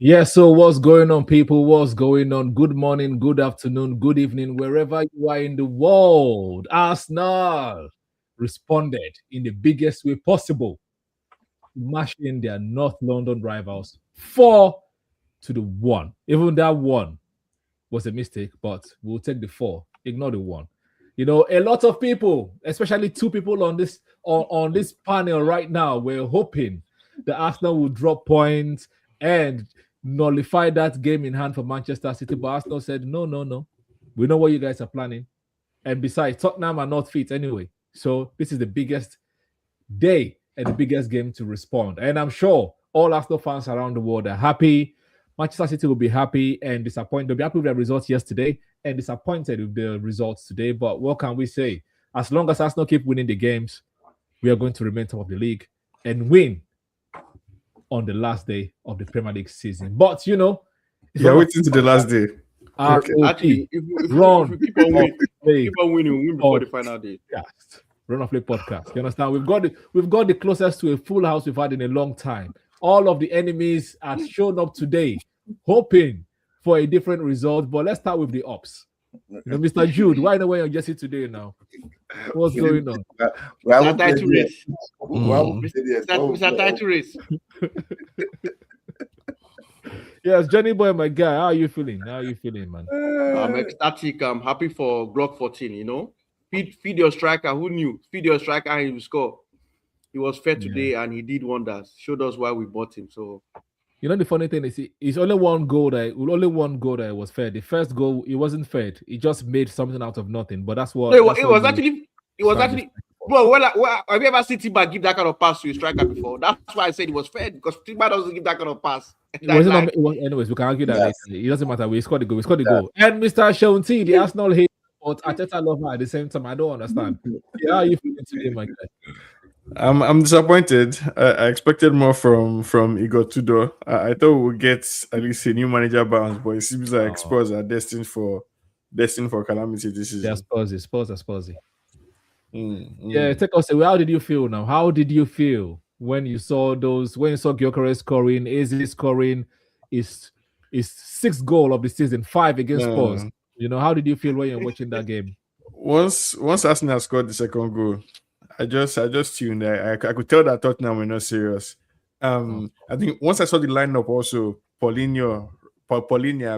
Yes, so what's going on, people? What's going on? Good morning, good afternoon, good evening, wherever you are in the world. Arsenal responded in the biggest way possible, mashing their North London rivals 4-1. Even that one was a mistake, but we'll take the 4, ignore the 1. You know, a lot of people, especially two people on this panel right now, were hoping the Arsenal would drop points and nullify that game in hand for Manchester City. But Arsenal said, no, no, no. We know what you guys are planning. And besides, Tottenham are not fit anyway. So this is the biggest day and the biggest game to respond. And I'm sure all Arsenal fans around the world are happy. Manchester City will be happy and disappointed. They'll be happy with the results yesterday and disappointed with the results today. But what can we say? As long as Arsenal keep winning the games, we are going to remain top of the league and win on the last day of the Premier League season. But you know, yeah, waiting to the last day. Okay. Actually, if we keep on winning, we'll win before the final day. Yes. Run of Play podcast. You understand? We've got the closest to a full house we've had in a long time. All of the enemies have shown up today, hoping for a different result. But let's start with the ups. You know, Mr. Jude, why the way you're Jesse today now? What's going on? Mr. Title Race. Mr. Title Race. Yes, Johnny Boy, my guy. How are you feeling? Man? I'm ecstatic. I'm happy for Glock 14, you know. Feed your striker. Who knew? Feed your striker and he will score. He was fair today and he did wonders. Showed us why we bought him. So you know the funny thing is it's only one goal that was fair. The first goal, it wasn't fair. He just made something out of nothing. But that's what it was actually bro, have you ever seen Timber give that kind of pass to a striker before? That's why I said it was fair, because Timber doesn't give that kind of pass. Anyways, we can argue that later. It doesn't matter. We scored the goal. And Mr. Shonti, the Arsenal hate, but Arteta lover at the same time. I don't understand. How are you feeling today, my guy? I'm disappointed. I expected more from Igor Tudor. I thought we would get at least a new manager bounce, but it seems like Spurs are destined for calamity this season. Yeah, Spurs are Spursy. Yeah, take us away. How did you feel now? How did you feel when you saw Gyökeres scoring, Eze scoring, his sixth goal of the season, 5 against Spurs? You know, how did you feel when you're watching that game? Once Arsenal scored the second goal, I just tuned. I could tell that Tottenham were not serious. I think once I saw the lineup also, Paulinho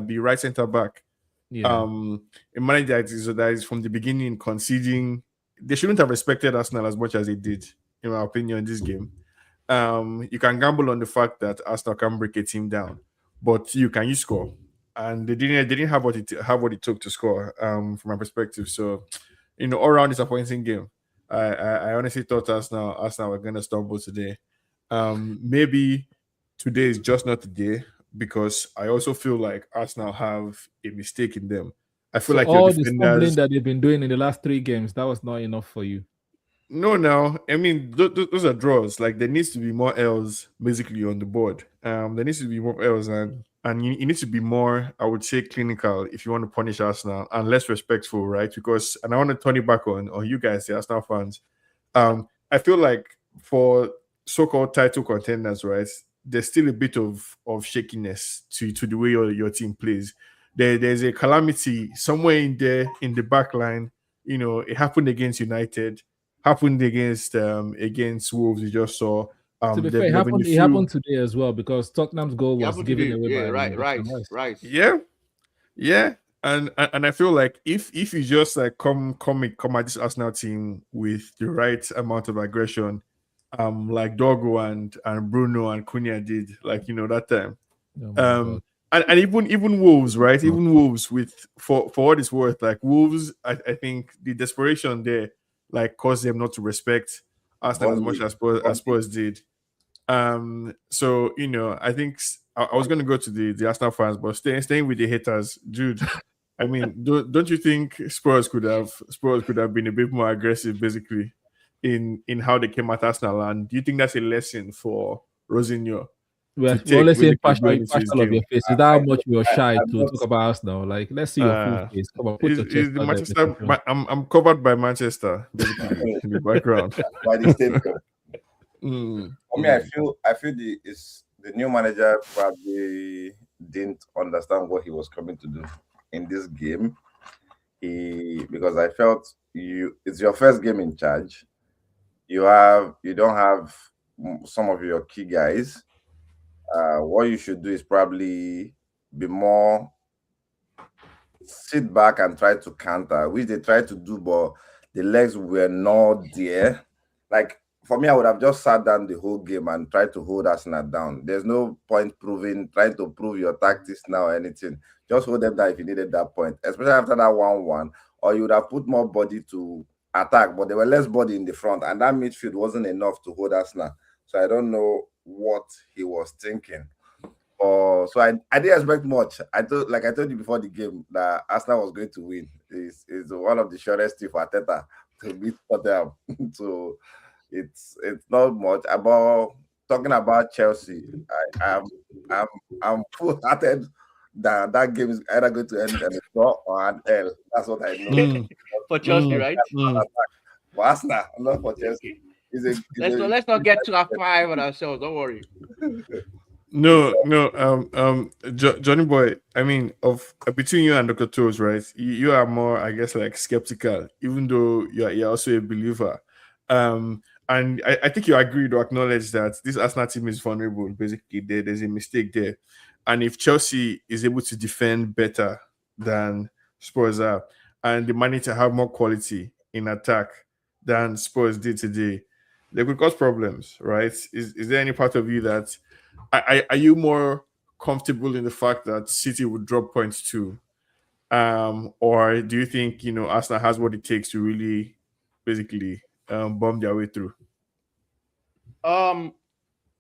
be right centre back. Yeah. A manager that is from the beginning conceding. They shouldn't have respected Arsenal as much as they did, in my opinion, in this game. You can gamble on the fact that Arsenal can break a team down, but you score, and they didn't have what it took to score. From my perspective, so all around disappointing game. I honestly thought Arsenal were gonna stumble today. Maybe today is just not the day, because I also feel like Arsenal have a mistake in them. I feel like all the stumbling that they've been doing in the last 3 games, that was not enough for you. No. I mean, those are draws. Like, there needs to be more L's basically on the board. There needs to be more L's, and you need to be more, I would say, clinical if you want to punish Arsenal, and less respectful, right? Because, and I want to turn it back on you guys, the Arsenal fans. I feel like for so-called title contenders, right, there's still a bit of shakiness to the way your team plays. There's a calamity somewhere in there in the back line. It happened against United, happened against Wolves. You just saw. To be fair, it happened today as well, because Tottenham's goal was given away. Yeah, right. Yeah. And I feel like if you just like come at this Arsenal team with the right amount of aggression, like Dogo and Bruno and Cunha did, like that time. And even Wolves, right? Even Wolves, for what it's worth, like Wolves, I think the desperation there, like, caused them not to respect Arsenal as much as Spurs did. So I think I was going to go to the Arsenal fans, but staying with the haters, Jude. I mean, don't you think Spurs could have been a bit more aggressive, basically, in how they came at Arsenal? And do you think that's a lesson for Rosinho? We're always seeing partial of your face. Is that how much we are shy to talk about Arsenal? Like, let's see your full face. Come on, put your chest the Manchester. I'm covered by Manchester, basically, in the background. By the stadium. I mean, I feel the new manager probably didn't understand what he was coming to do in this game. Because I felt it's your first game in charge. You don't have some of your key guys. What you should do is probably be more sit back and try to counter, which they tried to do, but the legs were not there. Like for me, I would have just sat down the whole game and tried to hold Arsenal down. There's no point trying to prove your tactics now or anything. Just hold them down if you needed that point, especially after that 1-1, or you would have put more body to attack, but there were less body in the front, and that midfield wasn't enough to hold Arsenal. So I don't know what he was thinking. So I didn't expect much. I told you before the game that Arsenal was going to win. Is one of the surest thing for Arteta to beat Tottenham. So it's not much about talking about Chelsea. I'm full hearted that that game is either going to end in a draw or an L. That's what I know. For Chelsea, right? For Arsenal, not for Chelsea. Let's not get too high on ourselves. Don't worry. No. Johnny Boy. I mean, of between you and Dr. Toes, right? You are more, I guess, like skeptical, even though you're also a believer. And I think you agree to acknowledge that this Arsenal team is vulnerable. Basically, there's a mistake there, and if Chelsea is able to defend better than Spurs are, and they manage to have more quality in attack than Spurs did today, they could cause problems, right? Is there any part of you that are you more comfortable in the fact that City would drop points too? Or do you think Arsenal has what it takes to really basically bomb their way through?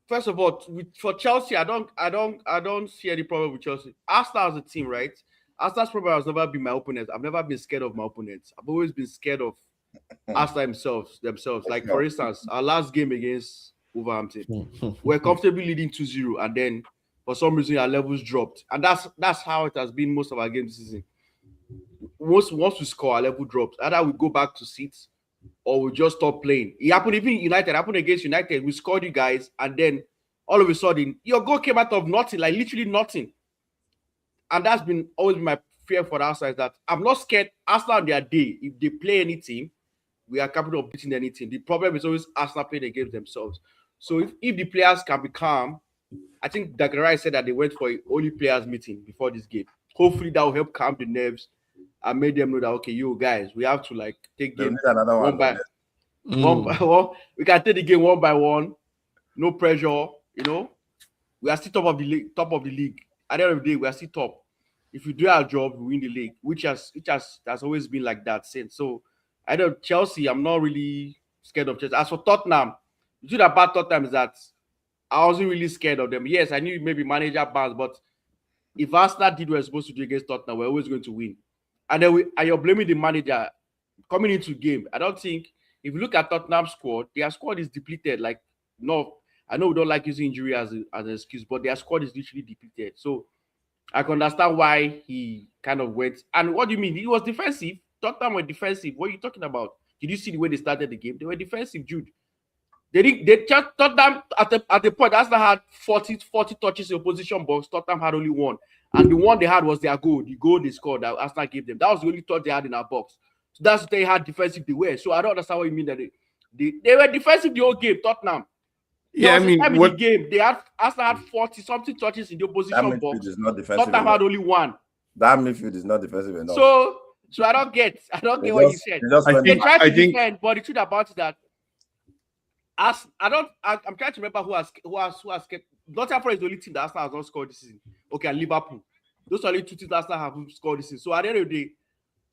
First of all, for Chelsea, I don't see any problem with Chelsea. Arsenal as a team, right? Arsenal's problem has never been my opponents. I've never been scared of my opponents. I've always been scared of Arsenal themselves. Like for instance, our last game against Wolverhampton, we're comfortably leading 2-0, and then for some reason our levels dropped, and that's how it has been most of our games this season. Once we score, our level drops. Either we go back to seats or we just stop playing. It happened even United. It happened against United. We scored you guys, and then all of a sudden your goal came out of nothing, like literally nothing. And that's been always my fear for the outside, that I'm not scared. Arsenal on their day, if they play any team, we are capable of beating any team. The problem is always Arsenal playing against themselves. So if the players can be calm, I think Daggerai said that they went for an only players meeting before this game. Hopefully that will help calm the nerves and make them know that, okay, you guys, we have to take game one by one. We can take the game one by one, no pressure. We are still top of the league. At the end of the day, we are still top. If we do our job, we win the league, which has always been like that since. So I know Chelsea, I'm not really scared of Chelsea. As for Tottenham, the thing about Tottenham is that I wasn't really scared of them. Yes, I knew maybe manager bans, but if Arsenal did what we're supposed to do against Tottenham, we're always going to win. And then you're blaming the manager coming into game. I don't think, if you look at Tottenham's squad, their squad is depleted. I know we don't like using injury as an excuse, but their squad is literally depleted. So I can understand why he kind of went. And what do you mean? He was defensive. Tottenham were defensive. What are you talking about? Did you see the way they started the game? They were defensive, Jude. They just Tottenham at the point. Arsenal had 40 touches in opposition box. Tottenham had only one. And the one they had was their goal. The goal they scored that Arsenal gave them. That was the only touch they had in our box. So that's what they had defensive they were. So I don't understand what you mean that they were defensive the whole game, Tottenham. Yeah, I mean, the game they had Arsenal had 40 something touches in the opposition box. Is not defensive. Tottenham had only one. That midfield is not defensive enough. So I don't get what you said. They tried to defend, but the truth about it that I'm trying to remember who has kept. Nottingham Forest is the only team that Arsenal has not scored this season. Okay, and Liverpool. Those are only two teams that Arsenal have scored this season. So at the end of the day,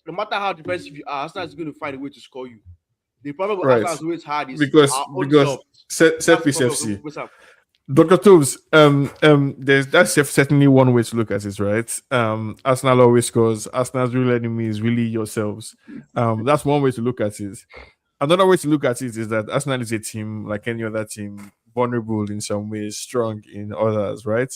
no matter how defensive you are, Arsenal is going to find a way to score you. The problem with Arsenal is always hard is because set-piece FC. Dr. Tobes, that's certainly one way to look at it, right? Arsenal always scores. Arsenal's real enemy is really yourselves. That's one way to look at it. Another way to look at it is that Arsenal is a team like any other team, vulnerable in some ways, strong in others, right?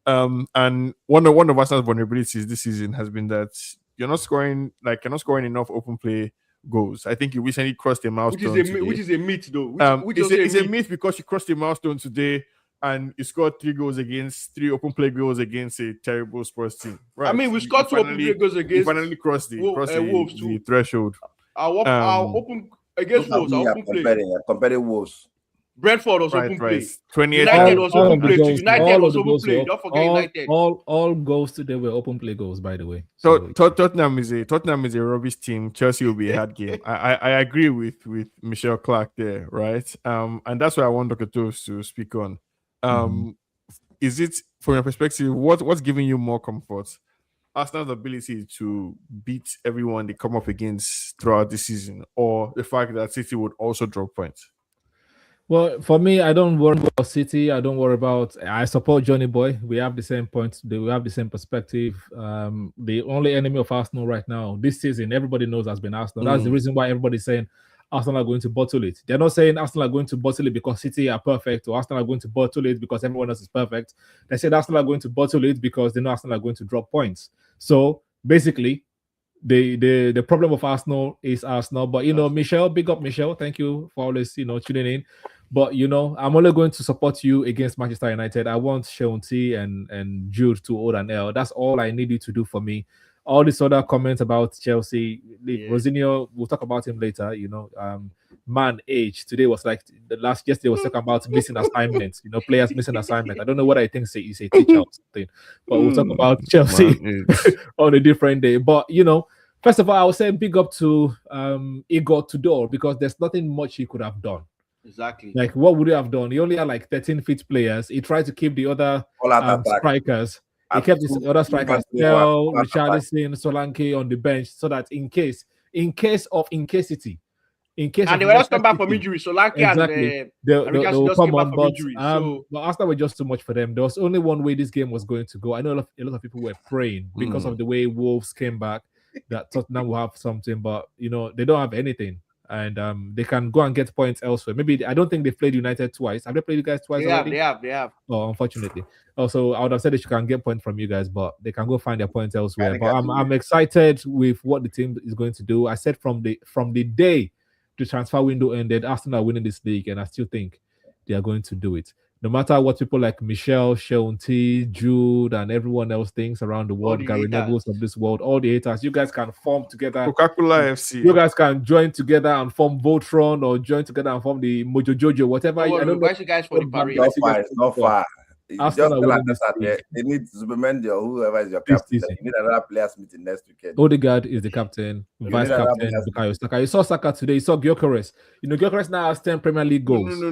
And one of Arsenal's vulnerabilities this season has been that you're not scoring enough open play goals. I think you recently crossed a milestone, which is a myth, though. It's a myth because you crossed a milestone today. and you scored 3 open play goals against a terrible Spurs team. Right. I mean, we scored 2 open play goals You against finally crossed the Wolves the too. threshold. Our open against Look at Wolves, who our you are open play. comparing. You're comparing Wolves. Brentford was Right, open play. 28 United was all open of the play. goals, United all of was the open goals play. were Don't forget United. all goals today were open play goals, by the way. So Tottenham is a rubbish team. Chelsea will be a hard game. I agree with Michelle Clark there, right? And that's what I want Dr. Toast to speak on. Is it, from your perspective, what's giving you more comfort? Arsenal's ability to beat everyone they come up against throughout the season, or the fact that City would also drop points? Well, for me, I don't worry about City. I don't worry about. I support Johnny Boy. We have the same points. We have the same perspective. The only enemy of Arsenal right now this season, everybody knows, has been Arsenal. That's the reason why everybody's saying Arsenal are going to bottle it. They're not saying Arsenal are going to bottle it because City are perfect, or Arsenal are going to bottle it because everyone else is perfect. They said Arsenal are going to bottle it because they know Arsenal are going to drop points. So basically, the problem of Arsenal is Arsenal. But Michelle, big up Michelle. Thank you for always tuning in. But I'm only going to support you against Manchester United. I want Sean T and Jude to hold an L. That's all I need you to do for me. All these other comments about Chelsea, Rosinho, we'll talk about him later. Man age today was like yesterday was talking about missing assignments. Players missing assignment. I don't know what I think he's a teacher or something, but we'll talk about Chelsea on a different day. But first of all, I would say big up to Igor Tudor, because there's nothing much he could have done. Exactly. Like, what would he have done? He only had like 13 fit players. He tried to keep the other strikers. He kept his other strikers, Richarlison, Solanke on the bench, so that in case of incasity, and they will just come back from injury. Solanke exactly. and they'll just come came back on, from but injury. So Arsenal were just too much for them. There was only one way this game was going to go. I know a lot of people were praying because of the way Wolves came back that Tottenham will have something, but they don't have anything. And they can go and get points elsewhere. Maybe I don't think they've played United twice. Have they played you guys twice already? They have. Oh, unfortunately. Also, I would have said they can get points from you guys, but they can go find their points elsewhere. But I'm excited with what the team is going to do. I said from the day the transfer window ended, Arsenal are winning this league, and I still think they are going to do it. No matter what people like Michelle, Sean T, Jude, and everyone else thinks around the world, Gary Neville's of this world, all the haters, you guys can form together. Coca-Cola FC. You guys can join together and form Voltron, or join together and form the Mojo Jojo, whatever. I don't know. You guys for the parade. Not far. Just tell they need Zubimendi or whoever is your captain. You need another players meeting next weekend. Odegaard is the captain, vice captain. Bukayo Saka. You saw Saka today. You saw Gyökeres. Gyökeres now has 10 Premier League goals. No.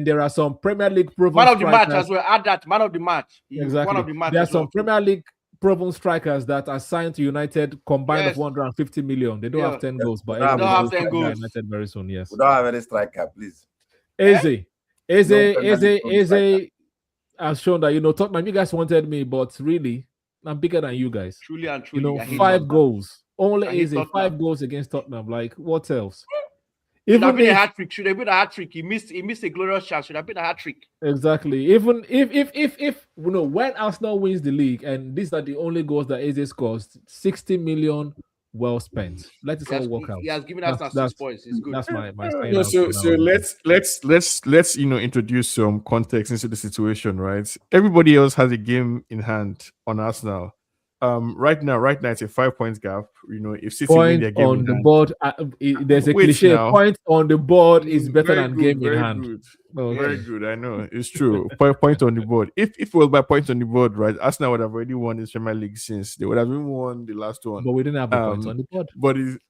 There are some Premier League proven man of the match as well. Add that man of the match. Exactly. One of the match. There are some Premier League proven strikers that are signed to United combined of 150 million. They don't have 10 goals, but they don't have 10 goals. United very soon. Yes. We don't have any striker, please. Eze has shown that Tottenham, you guys wanted me, but really I'm bigger than you guys. Truly and truly, 5 goals. Only Eze 5 goals against Tottenham. Like, what else? Should have been a hat trick. Should have been a hat trick. He missed a glorious chance. Should have been a hat trick. Exactly. Even if when Arsenal wins the league, and these are the only goals that Eze scores, 60 million well spent. Let it all work out. He has given us 6 points. It's good. That's my so let's introduce some context into the situation, right? Everybody else has a game in hand on Arsenal. Right now it's a 5 points gap. If City win their game on the board, there's a cliche. Point on the board is better than game in hand. Good. Very good. I know it's true. Point on the board. If it was by points on the board, right, Arsenal would have already won the Premier League since they would have even won the last one. But we didn't have the points on the board.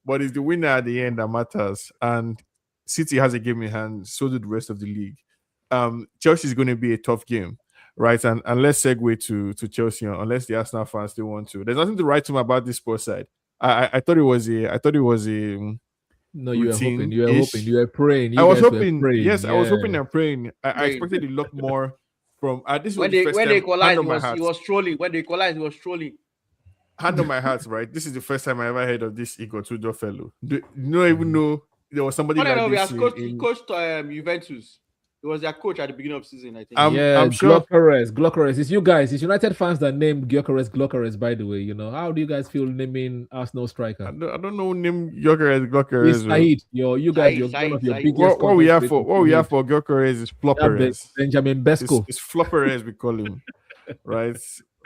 But it's the winner at the end that matters. And City has a game in hand. So do the rest of the league. Chelsea is going to be a tough game. Right, and let's segue to Chelsea, unless the Arsenal fans still want to. There's nothing to write home about this Spurs side. I thought it was a no, you were hoping, you were praying. I was hoping, yes, I was hoping and praying. I expected a lot more from this. When they equalized, he was trolling. When they equalized, he was trolling. Hand on my heart, right? This is the first time I ever heard of this Igor Tudor fellow. Do you not even know there was somebody like this? He coached Juventus. He was their coach at the beginning of the season, I think. I'm sure. Glockores. It's you guys. It's United fans that named Glockores. By the way, how do you guys feel naming Arsenal striker? I don't know who name Gyökeres. It's Said. You guys, you're one of your biggest. What we have for Gyökeres is Flopperez. Benjamin Besco. It's Flopperez, we call him, right?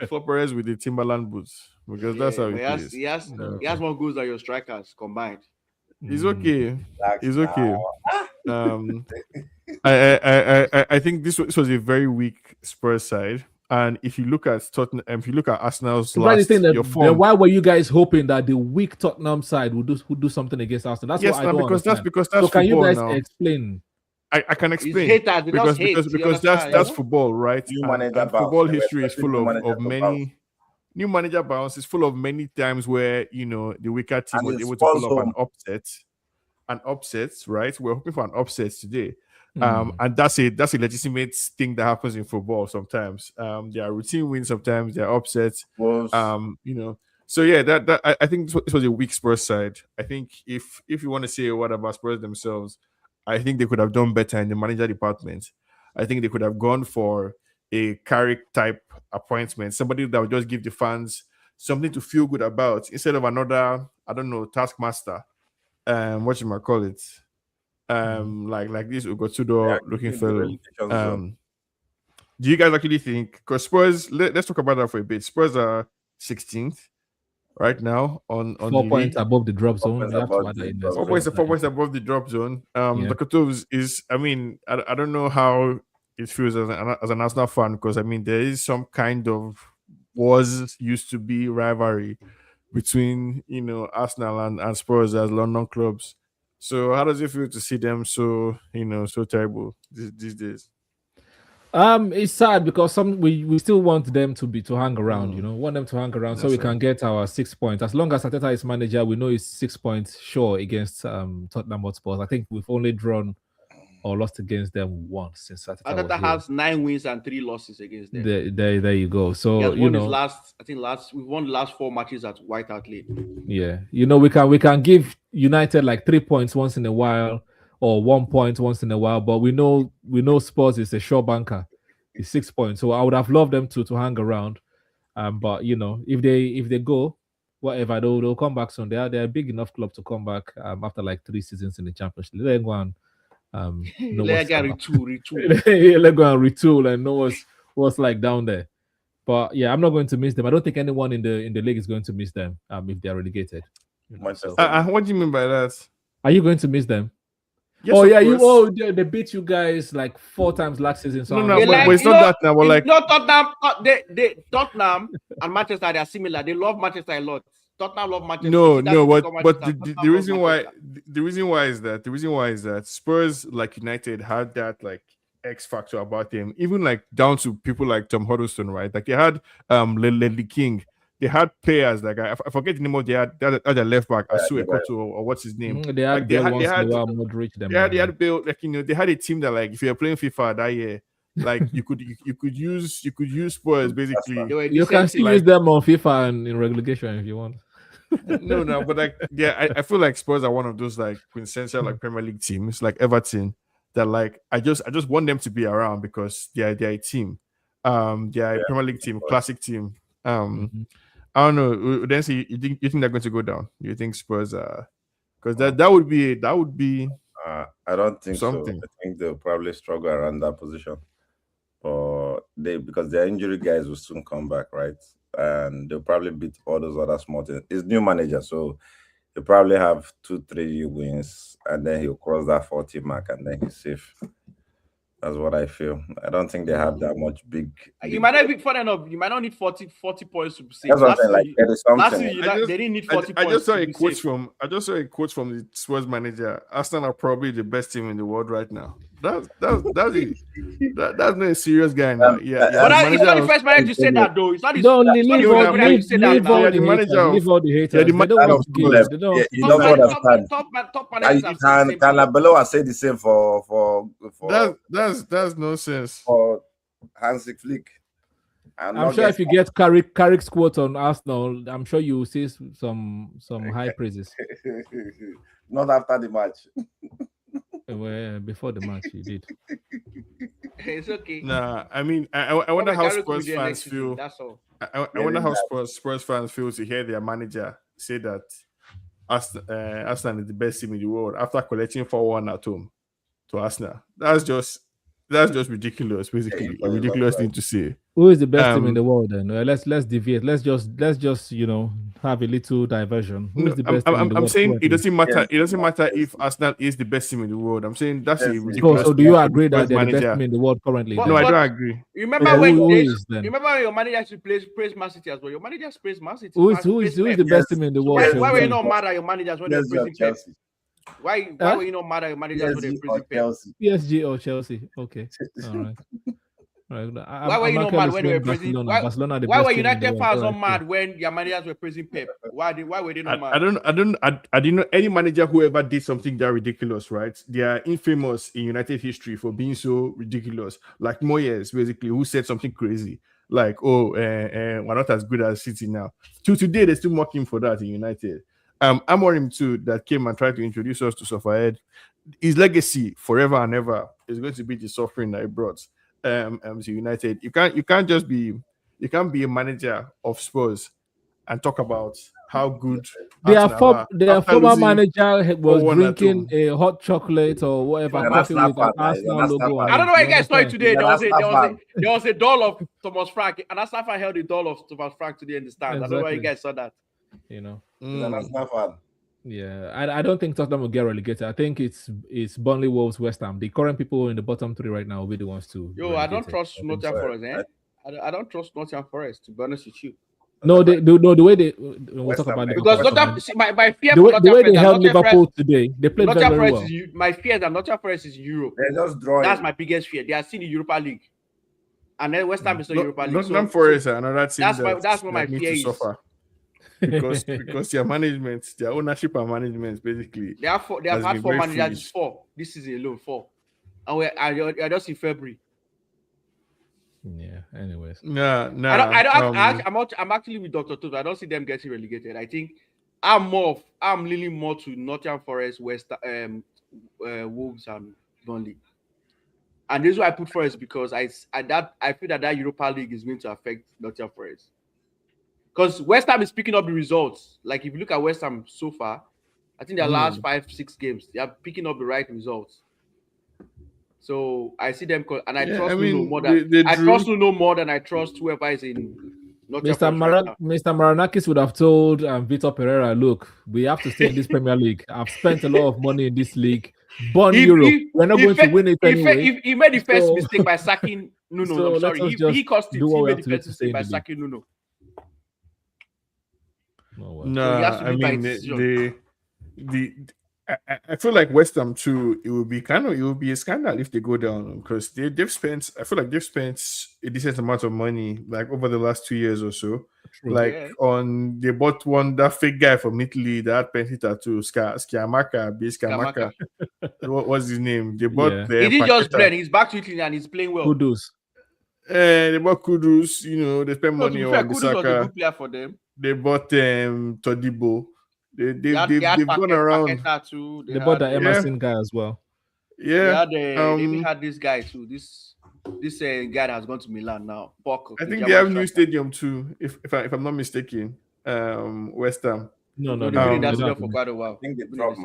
Flopperez with the Timberland boots, because that's how he plays. He has more goals than your strikers combined. He's okay. Relax He's okay. now. I think this was a very weak Spurs side, and if you look at Tottenham, if you look at Arsenal's last Then form, why were you guys hoping that the weak Tottenham side would do something against Arsenal? That's what I don't understand. because that's so can you guys now. explain? I can explain Haters, because that's football, right? New And manager football bounce. history is full of many new manager bounce is full of many times where the weaker team And was it's able to pull Spurs up home. an upset, right? We're hoping for an upset today. And that's a legitimate thing that happens in football sometimes. There are routine wins sometimes, there are upsets. So yeah, that I think this was a weak Spurs side. I think if you want to say what about Spurs themselves, I think they could have done better in the manager department. I think they could have gone for a Carrick type appointment, somebody that would just give the fans something to feel good about instead of another, I don't know, taskmaster. What you might call it. Like this Ugotudo looking fellow. Do you guys actually think, because Spurs, let's talk about that for a bit. Spurs are 16th right now on 4 points league. above the drop zone. points We have to above add that the in drop there. zone. 4 points above the drop zone. Yeah. Lokotovs is, I don't know how it feels as an Arsenal fan, because there is some kind of used to be rivalry between Arsenal and Spurs as London clubs. So how does it feel to see them so terrible these days? It's sad because we still want them to hang around, want them to hang around so we Yes, can get our 6 points. As long as Arteta is manager, we know he's 6 points sure against Tottenham Hotspur. I think we've only drawn or lost against them once since Arteta was Arteta here. has 9 wins and 3 losses against them. There you go. So He has won his last. We've won the last 4 matches at White Hart Lane. yeah, we can give United like 3 points once in a while or 1 point once in a while, but we know Spurs is a sure banker. It's 6 points, so I would have loved them to hang around. But if they go, whatever, they'll come back soon. They're a big enough club to come back after like 3 seasons in the Championship. Let them go and Let go and retool and know what's like down there. But yeah, I'm not going to miss them. I don't think anyone in the league is going to miss them if they're relegated. So. What do you mean by that? Are you going to miss them? Yes, oh yeah, course. they beat you guys like 4 times last season. So but it's not that now. But Tottenham and Manchester, they are similar. They love Manchester a lot. Tottenham love Manchester. But the reason why is that Spurs, like United, had that like X factor about them, even like down to people like Tom Huddleston, right? Like they had Ledley King. They had players like I forget the name of their left back, Asu Ekoto, or what's his name. They had Modric. They had built they had a team that like if you're playing FIFA that year, like you could use Spurs basically. You can still use them on FIFA and in relegation if you want. No, but like I feel like Spurs are one of those like quintessential like Premier League teams, like Everton, that like I just want them to be around because they're a team. They're a Premier League team, classic team. I don't know. Then see, you think they're going to go down? You think Spurs are? Because that would be. I don't think something. So. I think they'll probably struggle around that position, or because their injury guys will soon come back, right? And they'll probably beat all those other small teams. It's new manager, so he'll probably have 2-3 wins, and then he'll cross that 40 mark, and then he's safe. That's what I feel. I don't think they have that much big. You might not be fun enough. You might not need 40 points to be safe. That's what I'm saying. Like, there is something. They didn't need 40 points. I just saw a quote from the Spurs manager. Arsenal are probably the best team in the world right now. That's not a serious guy now. But it's not the first manager to say that though. It's not the leave all the haters. They don't want to give. You don't understand. Top managers. Can Abeloa say the same for that's nonsense. For Hansi Flick. I'm sure if you get Carrick's quote on Arsenal, I'm sure you will see some high praises. Not after the match. Well, before the match, he did. It's okay. Nah, I mean, I Come wonder and how carry to Spurs the next fans season. feel. That's all. I wonder Hearing how that, Spurs fans feel to hear their manager say that Arsenal is the best team in the world after collecting 4-1 at home to Arsenal. That's just ridiculous. yeah, Basically, it a was not ridiculous right. thing to say. Who is the best team in the Um, world then? Let's deviate. Let's just have a little diversion. Who no, is the best team in the I'm world saying it currently? doesn't matter. Yes, It doesn't matter yes, if Arsenal is the best team in the world. I'm saying that's a yes, So ridiculous so do thing you for the agree that Spurs they're the best manager. team in the world currently No, then? I But don't agree. you remember So when who they, is then? you remember when your manager actually praise Man City as well? Your manager praised Man City. Who is who is Praised who is Pep. the yes, best team in the So world why were you currently? not mad at your managers when they were PSG or praising Pep? Chelsea, Why Huh? were you not mad at your managers when they were PSG or praising Pep? Chelsea. PSG or Chelsea? Okay, all right. All right. Why were I'm you not actually mad when they were saying praising? Barcelona. Barcelona are the Why were best team in the United world. fans All not right, cool. mad when their managers were praising Pep? Why were they not mad? I didn't know any manager who ever did something that ridiculous, right? They are infamous in United history for being so ridiculous. Like Moyes, basically, who said something crazy, like, "Oh, we're not as good as City now." To today, they still mock him for that in United. Amorim too, that came and tried to introduce us to Sufferhead. His legacy forever and ever is going to be the suffering that he brought to United. You can't be a manager of Spurs and talk about how good Arsenal are Their after former losing manager was 4-1 at drinking home. a hot chocolate or You're whatever an coffee Arsenal with an fan. You're an Arsenal Arsenal logo on I fan. don't it. know why You you guys saw it understand? today. You're an Arsenal fan. There was a doll of Thomas Frank, and Arsenal fan held the doll of Thomas Frank today in the stands. I don't know why you Exactly. guys saw that. You know. He's an Arsenal fan. Yeah, I don't think Tottenham will get relegated. I think it's Burnley, Wolves, West Ham. The current people in the bottom three right now will be the ones to Yo, I don't relegated. trust I think Nottingham so. Well, Forest, eh? I don't trust Nottingham Forest, to be honest with you. No, the way they we'll West talk Ham about next. Because Liverpool. Nottingham, see, my fear The for way Nottingham they Forest, held Liverpool today, they played very, Nottingham very Forest well. my fear that Nottingham Forest is in Europe. They're just drawing. That's my biggest fear. They are still in the Europa League, and then West Ham is not Europa League. Nottingham So Forest are another team that's what my that needs fear to is. suffer because their management, their ownership and management, basically, They have has had been four very managers, foolish. this season alone, 4, and we're just in February. Yeah. Anyways, I'm actually with Dr. Toto. I don't see them getting relegated. I think I'm leaning more to Nottingham Forest, Wolves, and Burnley. And this is why I put Forest, because I feel that Europa League is going to affect Nottingham Forest. Because West Ham is picking up the results. Like if you look at West Ham so far, I think their last 5-6 games, they are picking up the right results. So I see them, and I trust Nuno more than trust Nuno more than I trust whoever is in Nottingham Forest right now. Mr. Maranakis would have told Vitor Pereira, look, we have to stay in this Premier League. I've spent a lot of money in this league. Born Europe. We're not going to win it anyway. He made the first mistake by sacking Nuno. So I'm sorry. He cost it. He made the first mistake by sacking Nuno. Oh, well. No, So I mean I feel like West Ham too. It would be a scandal if they go down, because they've spent. I feel like they've spent a decent amount of money, like over the last 2 years or so. True. Like they bought that fake guy from Italy that had pencil tattoo, Skamaka. What's his name? They bought. He didn't just blend. He's back to Italy and he's playing well. Kudos. They bought Kudus. They spent money on Kudus was a good player for them. They bought Todibo. They've gone around. They bought the Emerson guy as well. Yeah. They even had this guy too. This guy that has gone to Milan now. I think they have a new stadium too, if I'm not mistaken. West Ham. No, they've been in that stadium for quite a while. I think they dropped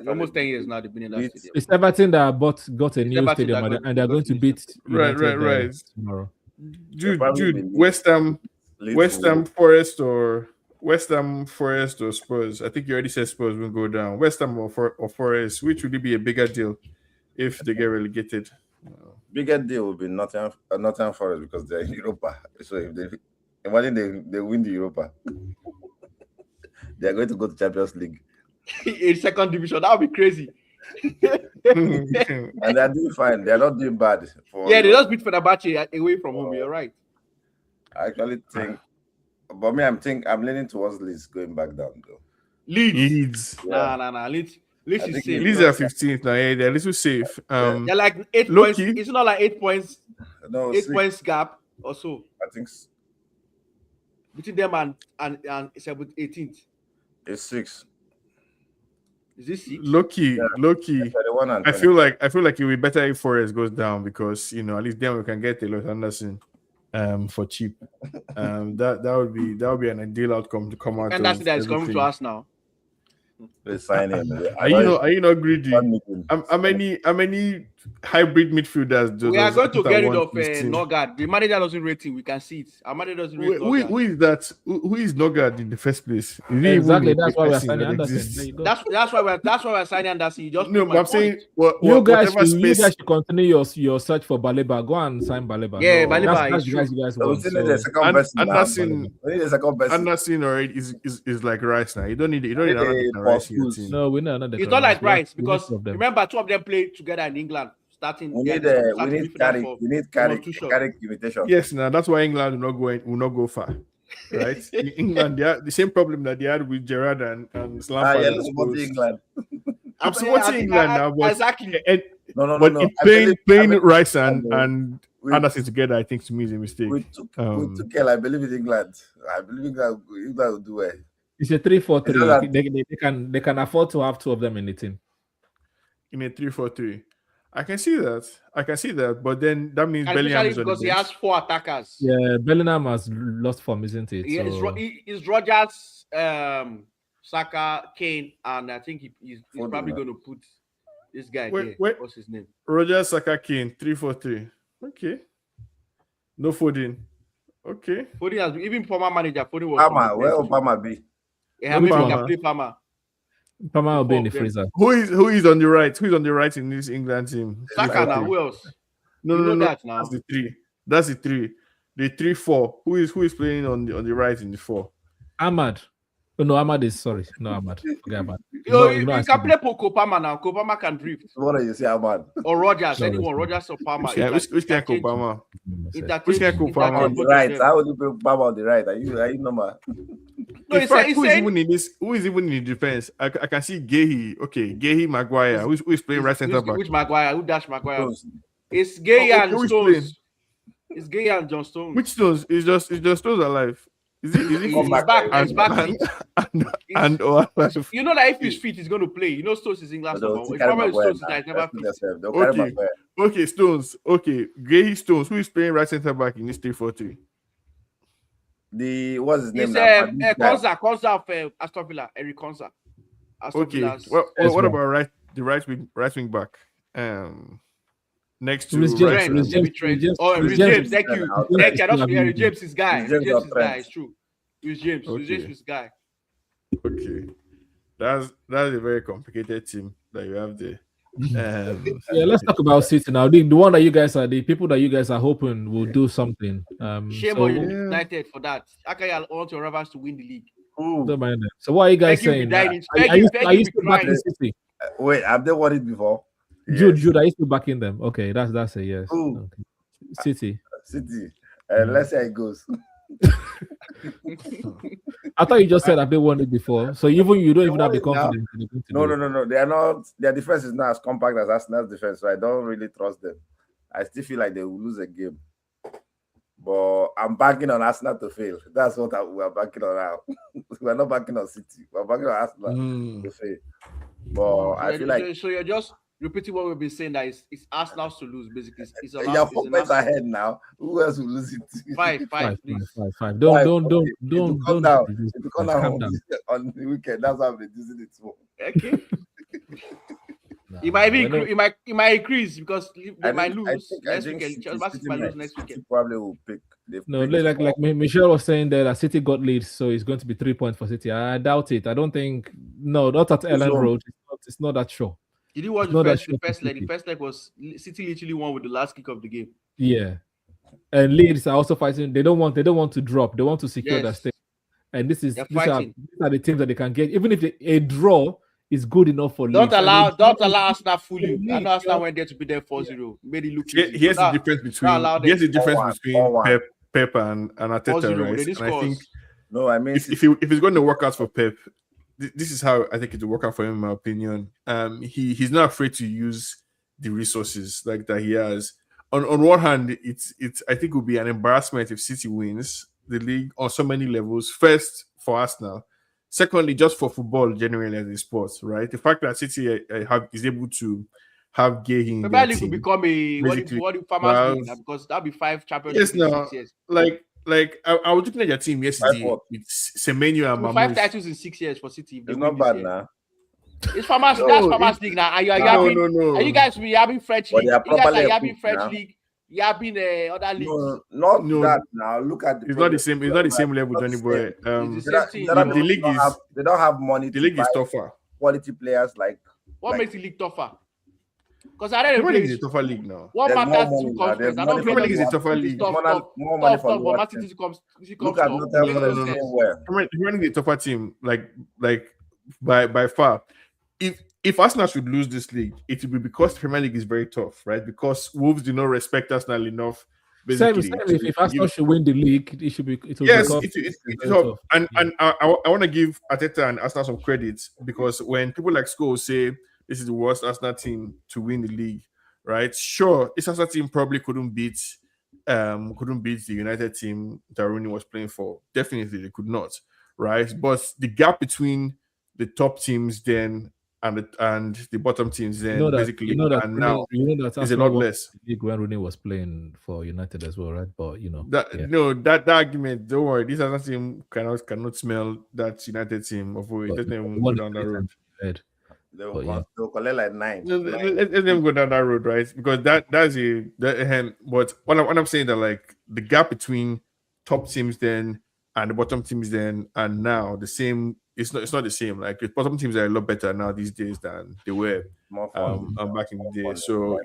almost 10 years now. They've been in that stadium. It's Everton that got a new stadium, and they're going to beat United right tomorrow. Dude, West Ham Forest or Spurs. I think you already said Spurs will go down. West Ham or Forest, which would be a bigger deal if they get relegated? Bigger deal would be Nottingham Forest, because they're in Europa. So if they imagine they win the Europa, they're going to go to Champions League in second division. That would be crazy. And they're doing fine. They're not doing bad. They just beat Fenerbahce away from home. You're right. I actually think, but me, I'm leaning towards Leeds going back down though. Leeds. Yeah. Nah. Leeds is safe. Leeds are 15th now. Yeah, they're a little safe. They're like 8 points. It's not like 8 points. No, 8 points gap or so. I think Between them and 18th. It's 6. Is this 6? Low-key. 31 and I feel like it would be better if Forest goes down because at least then we can get Taylor Anderson for cheap. That would be an ideal outcome to come out And that's of that is coming to everything. us now. They sign him. Are you not greedy? How many hybrid midfielders We are going to get rid of Nogard? Nogard. The manager doesn't rate him. We can see it. Our manager doesn't rate Nogard. Who is that? Who is Nogard in the first place? Is he Exactly. even That's a why we're person signing that Anderson. exists? There you go. That's why we're signing Anderson. You just No, proved but my I'm saying point. You guys whatever space. should continue your search for Baleba. Go and sign Baleba. Yeah, No, Baleba That's is the guys true. you guys So we want. still need a second person. now. Anderson, We need a second person. Anderson already is like Rice now. You don't need another a Rice in your Paul team. No, we know another. It's not like Rice We need because two of them. remember 2 of them played together in England. Starting. We need midfielder Carrick. for- We need Tuchel. Carrick imitation. Yes, now that's why England will not go far. Right? In England, they have the same problem that they had with Gerrard and Lampard. You're and not supporting Scholes. England. I'm supporting England now, but Exactly. but No. in I playing believe Rice England, and with- Anderson together, I think to me is a mistake. with Tuchel, I believe in England. I believe England will do well. It's a 3-4-3. It's not that- They can afford to have 2 of them in the team. In a 3-4-3. I can see that, but then that means And Bellingham especially is on the because he bench. has 4 attackers. Yeah, Bellingham has lost form, isn't it? Yeah, So- it's Rogers, Saka, Kane, and I think he's Foden, probably right? going to put this guy Wait, there. wait. What's his name? Roger, Saka, Kane, 3-4-3. Okay. No Foden. Okay. Foden has even former manager. Foden was Palmer, where will Palmer be? Yeah, maybe he Palmer? can play Palmer. Palmer will be in the Okay. freezer. Who is on the right? Who is on the right in this England team? Saka now. Who else? No, You no, know no. that now. That's the 3. That's the 3. The 3-4. Who is playing on the right in the 4? Ahmad. Oh, no, Ahmad is sorry. No, Ahmad. Forget about it. You I can said play Kopama now. Kopama can drift. What do you say, man? Or Rogers. Sorry. Anyone. Rogers or Palmer. Which can Obama? it. Which guy could Palmer? On the right. How would you put Palmer on the right? Are you normal? No, In fact, he's who is saying even in this? Who is even in the defense? I can see Gehi. Okay, Gehi Maguire. Who is playing right center back? which Maguire? Who dash Maguire? Stones. It's Gay Oh, and who is Stones. playing? It's Gay and John Stones. Which Stones? Is just Stones alive? Is it He's Come back. back. and He's back. alive? You know that if he's fit, he's going to play. You know Stones is England's They'll number one. carry The problem with Maguire Stones is now. that he's never Let's put fit. yourself. They'll carry Okay. Maguire. Okay, Stones. Okay, Gehi Stones. Who is playing right center back in this 3-4-3? What's his name It's now? This guy. Konza of Aston Villa. Eric Konza. Aston Okay. Villa's- What Ezra. about the right wing back? Next to Reece right James, wing Reece back. Maybe James, Trent. Reece James, Oh, Reece Reece James James. Thank you. James Thank you. That's is Reece James is guy. Reece Reece James James or is guy. Trent. It's true. Reece James. Reece Okay. James is guy. Okay, that's a very complicated team that you have there. Yeah, let's talk about City now. The one that you guys are, the people that you guys are hoping will do something. Shame so on Yeah. United for that. How can you want your rivals to win the league? don't mind them. So what are you guys Peggy be saying? dying. Are Peggy you be still backing crying. City? Wait, have they won it before? Jude, are you still backing them? Okay, that's a yes. Who? Okay. City. City. Let's see how it goes. I thought you just said that they won it before. So you don't even have the won it now. confidence. they're going to No, do no, it. no, no. They are not. Their defense is not as compact as Arsenal's defense, so I don't really trust them. I still feel like they will lose a game. But I'm banking on Arsenal to fail. That's what we are banking on now. We're not banking on City. We're banking on Arsenal to fail. But I feel like So you're just repeating what we've been saying that it's Arsenal to lose, basically. It's about you're it's 4 an points Arsenal. ahead now. Who else will lose it? Five, Five. please. Don't Five, don't okay. don't It will come don't down. reduce It will it. come Calm down down. on the weekend. That's how I'm reducing it for. Okay. Nah, It might be we're not- it might increase because they might lose I next think weekend. City Chelsea might lose next City weekend. probably will pick. No, like Michelle was saying there that City got leads, so it's going to be 3 points for City. I doubt it. I don't think. No, not at Ellen wrong? Road. It's not that sure. Did you watch It's not that the sure for first leg? The City. first leg was City literally won with the last kick of the game. Yeah, and Leeds are also fighting. They don't want to drop. They want to secure their Yes. stay. And these They're are fighting. the teams that they can get. Even if a draw is good enough for Don't Leeds. allow Arsenal fool you. I Leeds, know Arsenal went there to be there 4-0. Made it look easy. Here's the Now- difference now allow between them. 4-1. Pep and Arteta, 4-0. right? They didn't And I score think us. No, I mean if it's going to work out for Pep, this is how I think it will work out for him, in my opinion. He's not afraid to use the resources like that he has. On one hand, it's I think it would be an embarrassment if City wins the league on so many levels. First for Arsenal, Secondly, just for football generally as a sport, right? The fact that City is able to have Gay in Premier their League will team, become a basically, what the farmers well, league now, because that'll be 5 Champions yes, League in now, 6 years. like I was looking at your team Five yesterday what? with Semenyo and So 5 Mamouche. titles in 6 years for City if they It's win not this bad year. now. It's farmers. No, That's farmers league now. And you're No, yabbing. no. And you guys will be yabbing French But league. they are You guys are properly yabbing equipped French now. league. Yabbing other leagues. No, not No, that now. Look at the it's not the progress. same. It's not the same level, Not the Johnny same. boy. It's the It's same not- thing. it's not The about- league is they don't have money the to league is buy tougher. quality players like What like- makes the league tougher? Because I don't Premier League is play. a tougher league now. What There's more matters money to now. conference? There's I money don't Premier play. League is a tougher It's league. tough, More tough, money tough, for tough. But Man watching. City comes Look at tough. Nottingham Makes no Forest sense. doing well. Premier League is a tougher team, like by far. If Arsenal should lose this league, it will be because the Premier League is very tough, right? Because Wolves do not respect Arsenal enough. Same, Basically, if Arsenal should win the league, it should be. It will yes, become it's very tough. tough. And Yeah. and I want to give Arteta and Arsenal some credit, because when people like Scholes say this is the worst Arsenal team to win the league, right? Sure, this Arsenal team probably couldn't beat the United team that Rooney was playing for. Definitely, they could not, right? But the gap between the top teams then and the bottom teams then basically and now that is a lot less. League when Rooney was playing for United as well, right? But That argument, don't worry, this other team cannot smell that United team of it. Let them go down that road. They'll collect like 9. Let them go down that road, right? Because but what I'm saying that like the gap between top teams then and the bottom teams then and now the same. It's not the same. Like the bottom teams are a lot better now these days than they were back in the day. So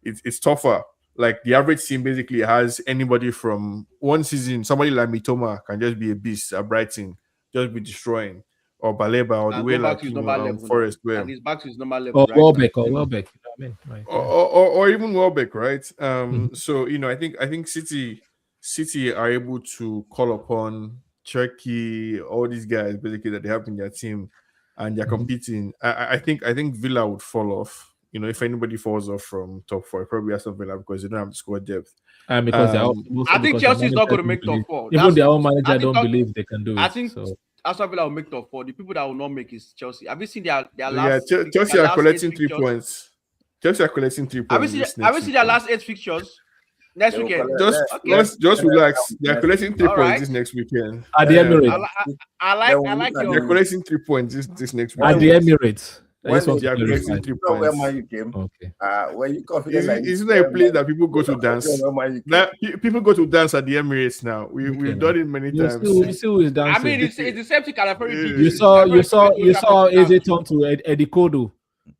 it's tougher. Like the average team basically has anybody from one season. Somebody like Mitoma can just be a beast at Brighton, just be destroying, or Baleba, or the way like Forest were. And he's back to his normal level. Or Welbeck, you know what I mean? Right. Or even Welbeck, right? So I think City are able to call upon Turkey, all these guys basically that they have in their team, and they're competing. I think Villa would fall off. If anybody falls off from top 4, probably Aston Villa, because they don't have the squad depth. And because I think Chelsea is not going to make top 4. Even their own manager don't believe they can do it. I think Aston Villa will make top 4. The people that will not make is Chelsea. Have you seen their last? Yeah, Chelsea are collecting 3 points. Chelsea are collecting 3 points. Have you seen their last 8 fixtures? Next weekend. Just relax. They're collecting 3 points this next weekend. At the Emirates. I like They're collecting 3 points this next weekend. At the Emirates. When they are collecting 3 points. Where man you came? Okay. Where you confident? Isn't that a place that people go to dance? Now, people go to dance at the Emirates now. We've done it many times. You see who is dancing. I mean, it's the same thing. You saw AJ turn to Eddie Kodo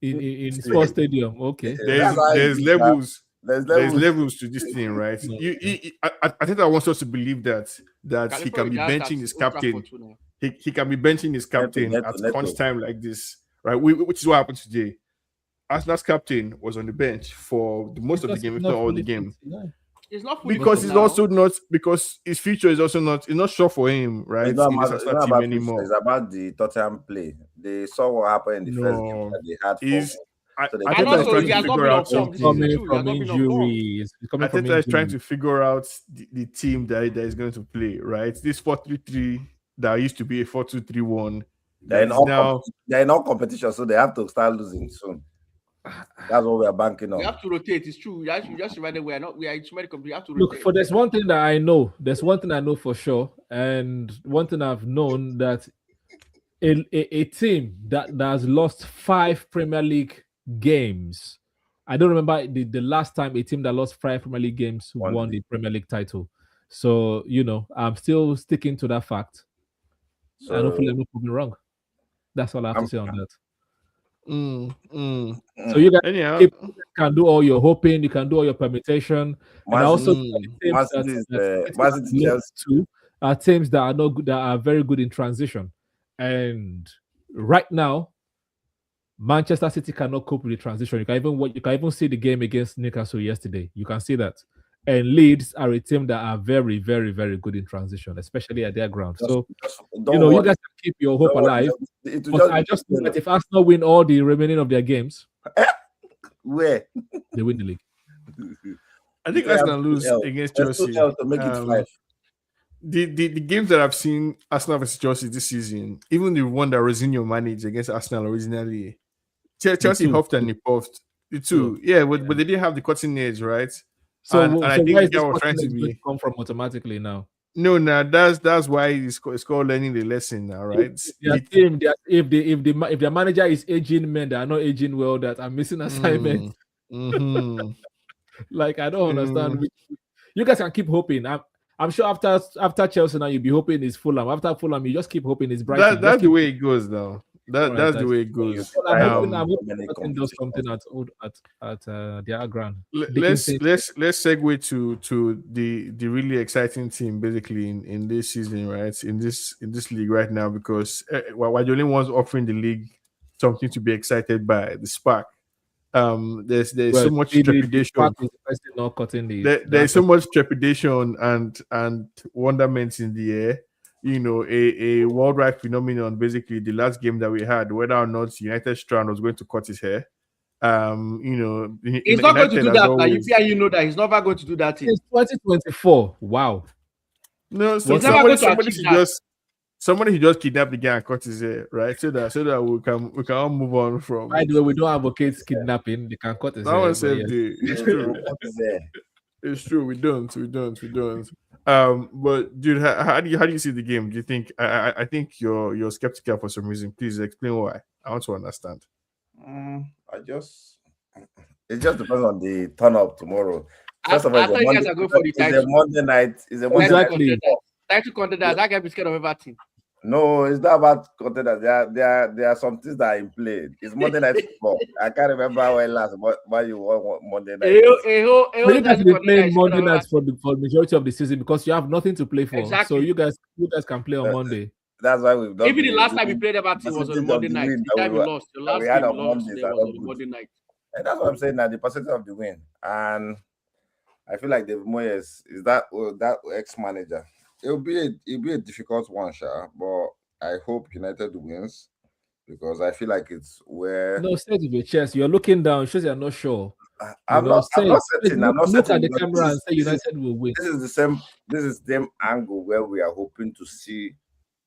in Sports Stadium. Okay. There's levels. There's levels to this thing, right? I think I want us to believe that he can be benching his captain. He can be benching his captain at crunch time like this, right? Which is what happened today. Arsenal's captain was on the bench for most of the game, if not all the game. It's not because it's also not because his future is also not. It's not sure for him, right? It's not about anymore. It's about the Tottenham play. They saw what happened in the first game that they had. And also, he has not been on form. From injuries. I think he's trying to figure out the team that is going to play, right? This 4-3-3 that used to be a 4-2-3-1. They're in all competition, so they have to start losing soon. That's what we are banking on. We have to rotate. It's true. You just remember we are in too many companies. You have to rotate. Look, there's one thing that I know. There's one thing I know for sure, and one thing I've known that a team that has lost 5 Premier League games. I don't remember the last time a team that lost 5 Premier League games won the Premier League title. So I'm still sticking to that fact. So I don't feel like proving wrong. That's all I have to say on that. So you guys can do all your hoping, you can do all your permutation, and also teams that are not good, that are very good in transition. And right now, Manchester City cannot cope with the transition. You can even see the game against Newcastle yesterday. You can see that. And Leeds are a team that are very, very, very good in transition, especially at their ground. So, you guys can keep your hope alive. But I just know that if Arsenal win all the remaining of their games, where they win the league. I think Arsenal lose against Chelsea. To make it 5. the games that I've seen Arsenal versus Chelsea this season, even the one that Rosinho managed against Arsenal originally, Chelsea two. huffed and puffed. The two, yeah, but they didn't have the cutting edge, right? And I think where the is guy this was trying to confidence going to be. come from automatically now? No, now that's why it's called learning the lesson now, right? Their team, if their manager is aging men that are not aging well, that are missing assignments. Like I don't understand. You guys can keep hoping. I'm sure after Chelsea now you'll be hoping it's Fulham. After Fulham, you just keep hoping it's Brighton. That's the way it goes now. That's the way it You goes. try I'm so hoping many Brighton does something competitions. at their ground. Let's segue to the really exciting team basically in this season, right? In this league right now, because we're the only ones offering the league something to be excited by, the spark. There's Well, so much the trepidation. spark is the person not cutting There's so much trepidation and wonderment in the air. You know, a worldwide phenomenon. Basically, the last game that we had, whether or not United Strand was going to cut his hair. You know, He's not going to do that. Now. Always, You know that he's never going to do that. It's 2024. Wow. No, so He's never going to somebody achieve should that. just kidnap the guy and cut his hair, right? So that we can all move on from. By the way, we don't advocate kidnapping. They can cut his That hair. one but said yes. it's true. It's true. We don't. But dude, how do you see the game? Do you think I think you're skeptical for some reason? Please explain why. I want to understand. It just depends on the turn up tomorrow. First of all, I thought you guys are going for the it's a title. Monday night. It's a Monday Exactly. night. Title contenders. I can be scared of everything. No, it's not about contenders. There are some things that are in play. It's Monday night football. I can't remember when last why you won Monday night. But you guys have been playing Monday nights for the majority of the season because you have nothing to play for. Exactly. So you guys can play on Monday. That's why we've done. Even the last time we played Everton was on a Monday night. The time we lost, the last we had game we on lost Mondays there are was not on a good. Monday night. And that's what I'm saying now. The percentage of the win, and I feel like David Moyes is that ex-manager. It'll be a difficult one, Sha, but I hope United wins because I feel like it's where. No, say it with your chest. You're looking down. It shows you're not sure. I'm not certain. Look at the camera and say United will win. This is the same angle where we are hoping to see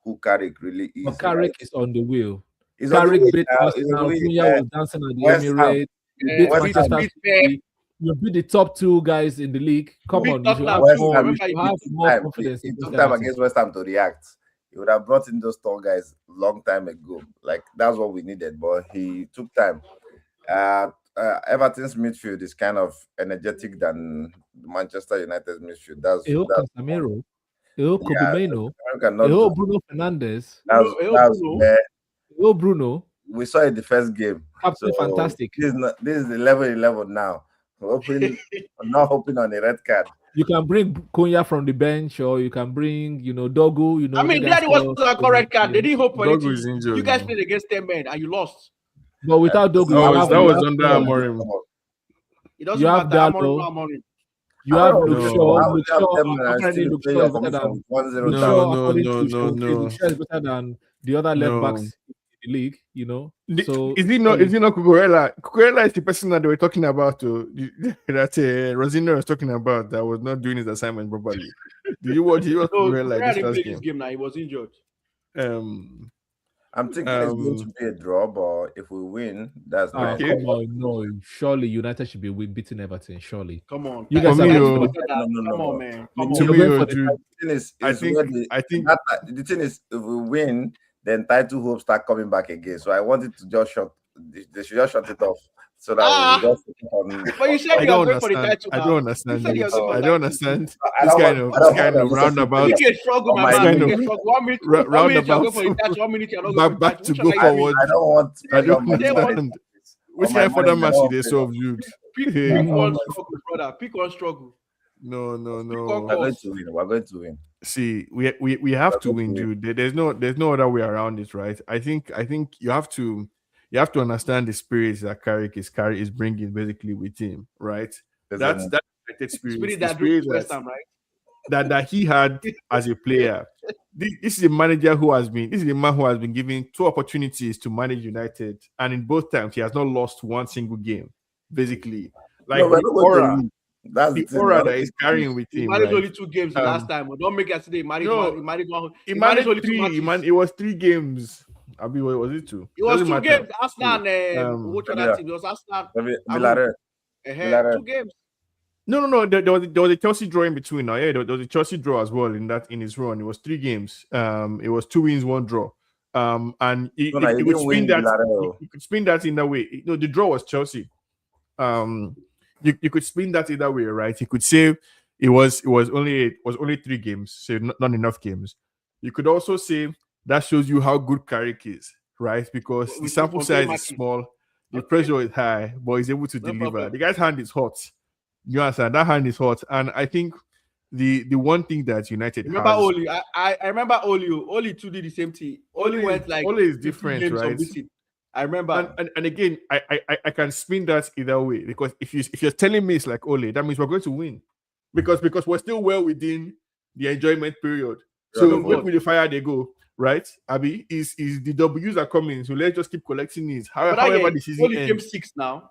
who Carrick really is. But Carrick is on the wheel. He's on the Carrick wheel beat now. Arsenal. Cunha was dancing at the West Ham. Emirates. You beat West Manchester Ham. City. You beat the top two guys in the league. Come beat on, you should have Tottenham. more, Remember you should you have beat more confidence. It in took this time kind of against West Ham to react. He would have brought in those tall guys long time ago. Like that's what we needed, but he took time. Everton's midfield is kind of energetic than Manchester United's midfield. That's Casemiro, Kobe-Mainoo, cannot Bruno Fernandes, that's where Bruno. we saw it the first game. Absolutely fantastic. This is the level now. Not hoping on a red card. You can bring Cunha from the bench, or you can bring, Dogu. I mean, that was a correct card. They didn't hope for Dogu anything. is injured. You guys played against 10 men and you lost. But without Dogu, that was under Amorim. It doesn't You have matter. Dalot. Amorim. You have No. Luke Shaw. Apparently, Luke Shaw is better than Luke Shaw is better than the other left backs in the league. So is it not Cucurella? Cucurella is the person that they were talking about that Rosino was talking about that was not doing his assignment properly. Did you watch Cucurella this game now? He was injured. I'm thinking it's going to be a draw, but if we win, that's nice. Come on, no. Surely United should be beating Everton. Surely. Come on. You guys no. Come on, man. Come To on. me, The thing is, if we win, then title hopes start coming back again. So I wanted to just they should just shut it off. So that we just on. But you said you're going for the title. I don't understand. I don't understand This kind of roundabout. You can struggle, my man. You can struggle. 1 minute, roundabout. you're going for the title. 1 minute, you're not going for the Back title. to go forward. I don't understand. Which kind of further match they solve, dude? Pick one struggle, brother. Pick one struggle. No. We're going to win. See, we have to win, dude. There's no other way around it, right? I think you have to understand the spirit that Carrick is bringing basically with him, right? That's that spirit that he had as a player. This is a manager this is a man who has been given 2 opportunities to manage United, and in both times he has not lost one single game. Basically, like That's the the thing. aura Now. that he's carrying with He him, managed right? only 2 games the last time. But don't make it today. He managed No, one. He managed one. he He managed managed only 2 three. matches. It was 3 games. I mean, was it two? It was Doesn't 2 games. matter. Arsenal and Um, which other team? It was Arsenal. Villarreal. Villarreal. 2 games. no. There was a Chelsea draw in between. Now, yeah, there was a Chelsea draw as well in his run. It was 3 games. It was 2 wins, 1 draw. And No, he it would didn't spin win that. Villarreal. You could spin that in that way. The draw was Chelsea. You could spin that either way, right? You could say it was only 3 games, so not enough games. You could also say that shows you how good Carrick is, right? Because the With sample from 3 size is matches. small, the Okay. pressure is high, but he's able to No deliver. problem. The guy's hand is hot. You understand? That hand is hot, and I think the one thing that United Remember has. Oli? I remember Oli. Oli too did the same thing. Oli went like Ole is 50 different, games right? unbeaten. I remember. And again, I can spin that either way, because if you're telling me it's like Ole, that means we're going to win, because we're still well within the enjoyment period. So Yeah, look with the fire they go, right? Abby, is the W's are coming, so let's just keep collecting these. But However the season Oli came ends. 6 now.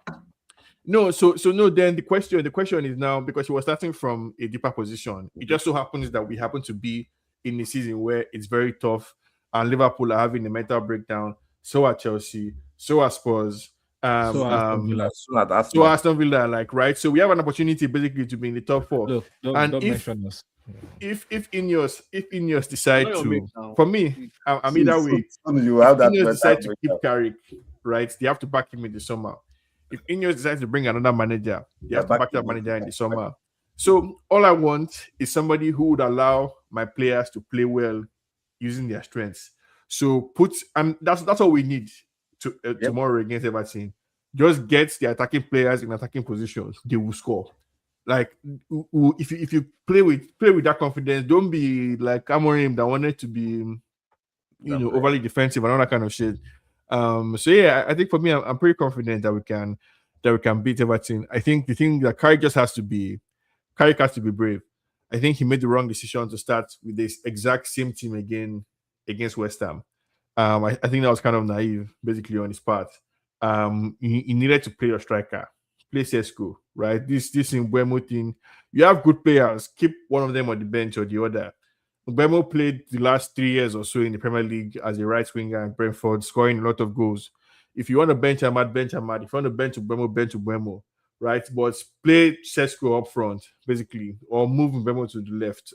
No, so no. Then the question is now, because he was starting from a deeper position. It just so happens that we happen to be in a season where it's very tough, and Liverpool are having a mental breakdown. So are Chelsea. So are Spurs. So Aston Villa. As soon as So Arsenal. Aston Villa, like, right. So we have an opportunity basically to be in the top 4. Look, And don't if- mention us. If Ineos decide I know your to, mate now. for me, I'm either way. Soon you have that. Ineos mental decide to breakdown. keep Carrick, right? They have to back him in the summer. If Ineos decides to bring another manager, they have to back that manager in the summer. So all I want is somebody who would allow my players to play well using their strengths. So that's all we need tomorrow against Everton. Just get the attacking players in attacking positions. They will score. Like, if you play with that confidence, don't be like Amorim that wanted to be, overly defensive and all that kind of shit. So yeah, I think for me, I'm pretty confident that we can beat Everton. I think the thing that Carrick has to be brave. I think he made the wrong decision to start with this exact same team again against West Ham. I think that was kind of naive, basically, on his part. He needed to play your striker, play Sesko, right? This Mbeumo thing, you have good players, keep one of them on the bench or the other. Mbeumo played the last 3 years or so in the Premier League as a right winger in Brentford, scoring a lot of goals. If you want to bench Ahmad, bench Ahmad. If you want to bench Mbeumo, right? But play Sesko up front, basically, or move Mbeumo to the left.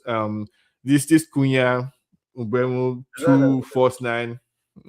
This Cunha, Mbeumo, 2, 4, 9.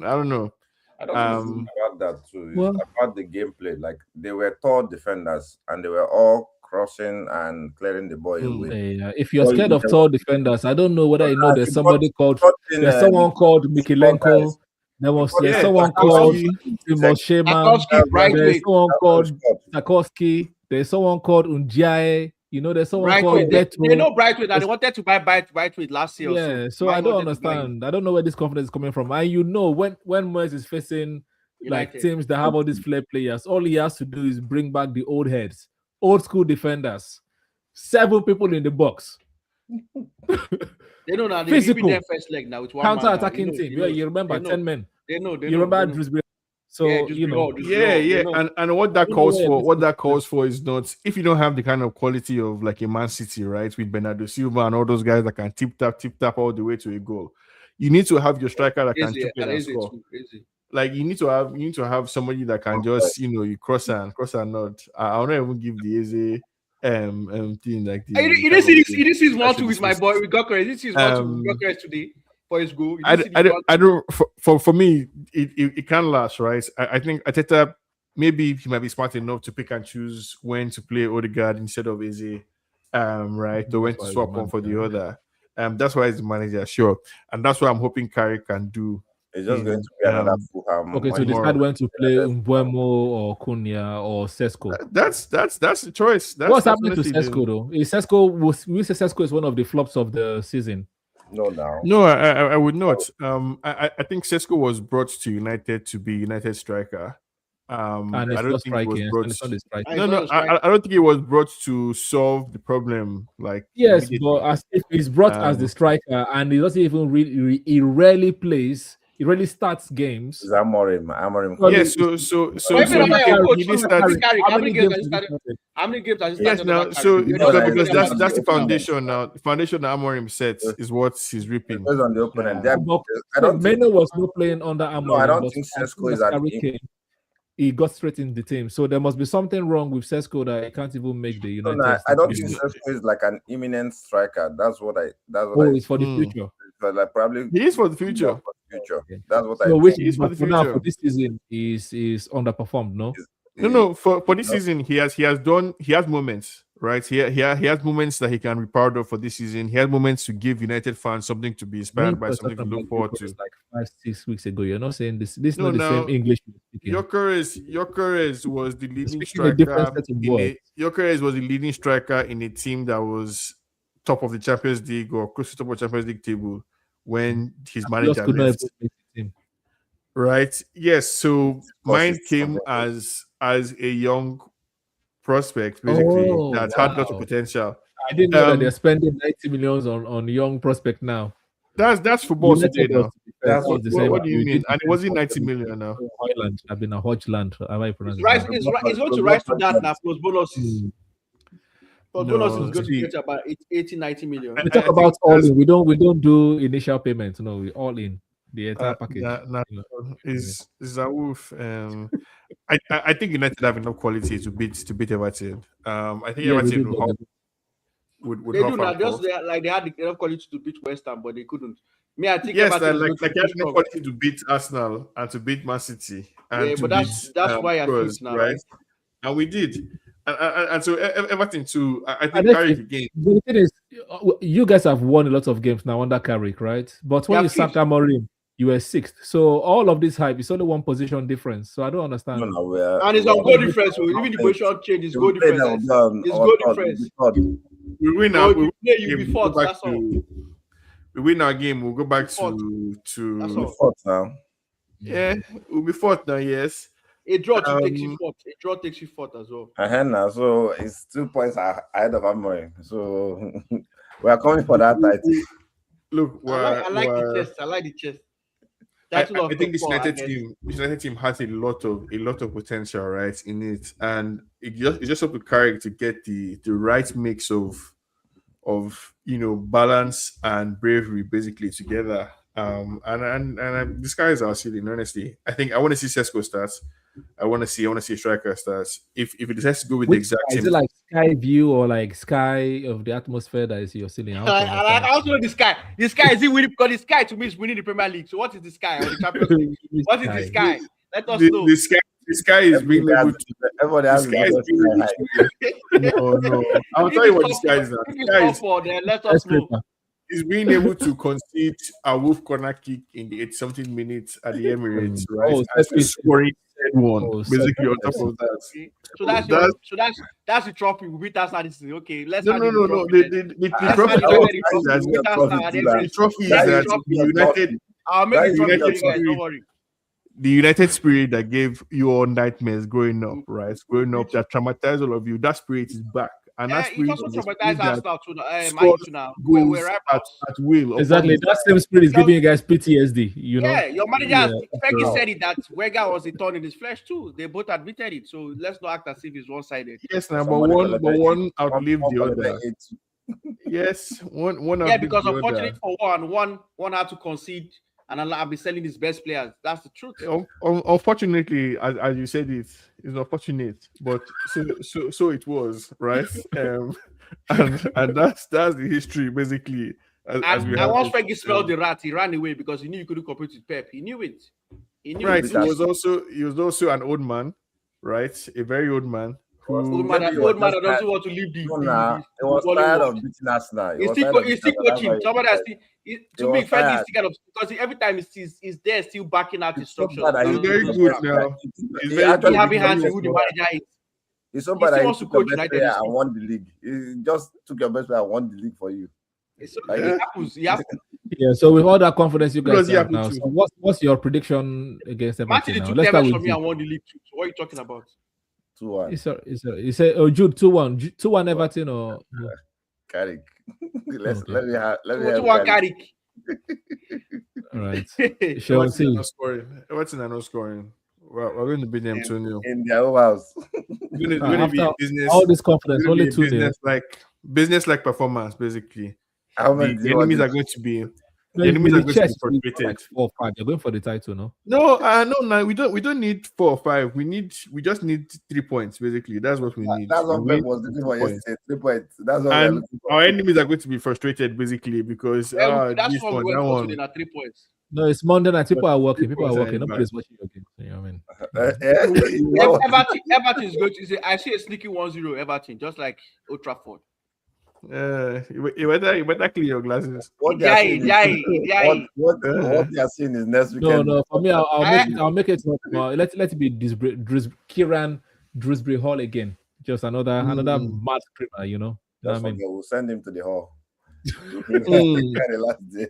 I don't know. I don't think it's about that too. It's well- about the gameplay. Like, they were tall defenders and they were all crossing and clearing the ball away. If you're scared of tall defenders, I don't know whether you know there's somebody called there's someone called Mikilenko. There's someone called Timo Shema. Tarkowski, right There's way. someone called Tarkowski. There's someone called Unjae. There's someone called Brightway. Beto. They know Brightway that they wanted to buy Brightway last year. Yeah, so I don't understand. I don't know where this confidence is coming from. And when Moyes is facing like United. teams that have all these flair players, all he has to do is bring back the old heads, old school defenders, 7 people in the box. They know now. They Physical. beat their first leg now with one Counter man now. attacking team. You remember they know. 10 men. They know. You remember Dewsbury. So And what that calls for is not, if you don't have the kind of quality of like a Man City, right, with Bernardo Silva and all those guys that can tip tap all the way to a goal. You need to have your striker that can chip in and score. Like, you need to have somebody that can just you cross and nod. I'll not even give the easy thing like this. You didn't see this. You didn't see his 1-2 with my boy. We got correct. You didn't see his 1-2 with Gyökeres today for his goal. I don't. For me, it can last, right? I think Arteta, maybe he might be smart enough to pick and choose when to play Odegaard instead of Eze, right? Or when to swap one for the other. That's why he's the manager, sure, and that's what I'm hoping Carrick can do. It's just going to be another Fulham. Okay, so decide when to play Mbeumo or Cunha or Sesko. That's the choice. What's happening to Sesko though? Is Sesko we say Sesko is one of the flops of the season? No, I would not. I think Sesko was brought to United to be United striker. And I don't think he was brought. I don't think it was brought to solve the problem. Like, yes, but if he's brought as the striker and he doesn't even he rarely plays, He really starts games. Is Amorim. Well, Yeah, it's- But even he about came- your coach, he didn't too, start. How many games has has he he started? started? How many games has he Yes, started? now over so Carrick? Because because that's that's the the foundation now. The foundation that Amorim sets is what he's reaping. Based on the opponent. Yeah. But I don't think. Meno was not playing under No, I Amorim, don't but think as Sesko soon is as an. Carrick came, he got straight in the team. So there must be something wrong with Sesko that he can't even make the No, United. no, I don't starting think lineup. Sesko is like an imminent striker. That's what I. Oh, it's for the Hmm. future. But like probably He is for the future. for the future. Okay. That's what So I which think. He's for but the for now future. for this season is underperformed, no? No. For this No. season, he has moments, right? He has moments that he can be proud of for this season. He has moments to give United fans something to be When inspired you by, were something to talking look about forward Gyökeres to. like 5-6 weeks ago, you're not saying this. This is No, not the now same English you're speaking. Gyökeres was the leading Speaking a different striker set of words. Gyökeres was the leading striker in a team that was top of the Champions League or close to top of the Champions League table when his Just manager could not left. even make the team. Right? Yes. So mine it's came something as a young prospect, basically, Oh, that had lots of wow. potential. I didn't know that they're Um, spending 90 millions on young prospect now. that's football today United was, now. to be fair, That's that was the What, same. what do you We mean? did the And it same wasn't for 90 million now. Hoyland. I've been a Hodgland. Have I pronounced It's, his rise, name? it's going to rise to that now, plus bonuses. Hmm. Plus No, bonuses is going see, to get about 80, 90 million. We talk I about think all that's in. We don't do initial payments. No, we all in the entire package. that You know. is a wolf. I think United have enough quality to beat Everton. I think Yeah, we Everton do. will But would They huff do now. and Just puff. they had enough quality to beat West Ham, but they couldn't. Me, I think Yes, Everton is like going to they be had too enough strong. quality to beat Arsenal and to beat Man City and Yeah, to but beat that's why I Spurs, fifth now, right? right? And we did. And so Everton too. I think honestly, Carrick again. the thing is, you guys have won a lot of games now under Carrick, right? But when Yeah, you sacked fifth. Amorim, you were sixth. So all of this hype is only one position difference. So I don't understand. No, no, And it's on goal difference. So even the position change is goal difference. It's goal difference. We win So our if you play, game. you'll be We'll go fourth. back That's all. we win our game. We'll go back Fourth. That's to all. Fourth now. yeah. We'll be fourth now. Yes. A draw too takes you Um, fourth. A draw takes you fourth as well. Now, so it's 2 points ahead of Amorim. So we are coming for that title. Look, I like the chest. I like the chest. I Title of think this top four, I United guess. team, has a lot of potential, right, in it, and it's just up to Carrick to get the right mix of balance and bravery basically together. The skies are ceiling. Honestly, I think I want to see Sesko starts. I want to see a striker starts. If it decides to go with the Which exact sky? Is same, it like sky view or like sky of the atmosphere that is your ceiling? I don't I understand. also know the sky. The sky is it winning because the sky to me is winning the Premier League. So what is the sky or the Champions League? What is the sky? Let us know. the sky is being able to. Everybody The has sky is being able to. No. I'll tell you what the sky is. If The it's sky top is four, then let us know. Skyscraper. is being able to concede a wolf corner kick in the 80-something minutes at the Emirates, right? Oh, And Sesko is- scoring third one, Oh, basically on Sesko top of that. Okay. So that's the trophy. We beat Arsenal this season. Okay, let's No. have the The trophy. the Let's trophy have the is trophy. that We beat Arsenal at Emirates. the trophy is That's the that trophy. the United I'll make That the is trophy for United you guys. spirit. Don't worry. the United spirit that gave you all nightmares growing up, right? Growing up, that traumatized all of you. That spirit is back, and that It spirit also is a traumatized spirit that Arsenal to Man scores U now. goals We're right at will. upon Exactly. desire. That same spirit is giving you guys PTSD. You know. Yeah, your manager, Yeah, Fergie after said it that Wenger was a thorn in his flesh too. They both admitted it. So let's not act as if it's one-sided. Yes, now, but Somebody one collected one outlived the collected other. it. Yes, one Yeah, outlived because the other. unfortunately for one had to concede, and I'll be selling his best players. That's the truth. Unfortunately, as you said, it's unfortunate, but so it was, right? And that's the history basically. As we And have once it. Fergie smelled the rat, he ran away because he knew he couldn't compete with Pep. He knew it. He knew Right, it. he was also an old man, right? A very old man who Old man Maybe he was that just doesn't want to leave the. No, nah. He was the tired Bollywood. of beating Arsenal. He He's was still, tired of he's still beating Arsenal. coaching. Somebody that's still, to He me, was Fergie is tired. still kind of because every time he's there still backing out It's so instructions. bad that He's he- very he- good he- now. he- He's he very actually good. having took hands your in who the best manager is. It's so He bad still that he wants to took your coach best United, player you see. and won the league. He just took your best player and won the league for you. It's so, Like, it happens. It happens. Yeah. So with all that confidence you Who does guys he have have now, to? so what's your prediction against Man Everton City now? took Let's start Tevez with from me Jude. and won the league too. So what are you talking about? 2-1. You say Jude 2-1, 2-1 Everton or Carrick. Okay. Let me have 2-1 Carrick. Carrick. All right. Everton Chelsea. are not scoring. Everton are not scoring. We're going to beat them 2-0. in their own house. It's going to be After business. all this confidence, It's going to only be 2-0. business like performance, basically. How many The enemies are going to be No, the enemies in are the going to be chest, you need frustrated. like 4 or 5. You're going for the title, no? No, we don't need 4 or 5. We just need 3 points, basically. That's what we need. That's what We Pep was looking for 3 points. yesterday. 3 points. That's what we're And looking for. our enemies are going to be frustrated, basically, because That's this what one, we that went for one. today. 3 points. No, it's Monday night. People are working. 3 People are points are working. in the Nobody's watching your game. You know what I mean? Everton is going to say, I see a sneaky 1-0 Everton, just like Old Trafford. You better clean your glasses. What they are saying is- what Uh, they are saying is next No, weekend. no. For me, I'll make it. Let it be Kieran Drewsbury Hall again. Just another mad screamer. You know what I Just mean? forget, we'll send him to the hall. Mm. The last day.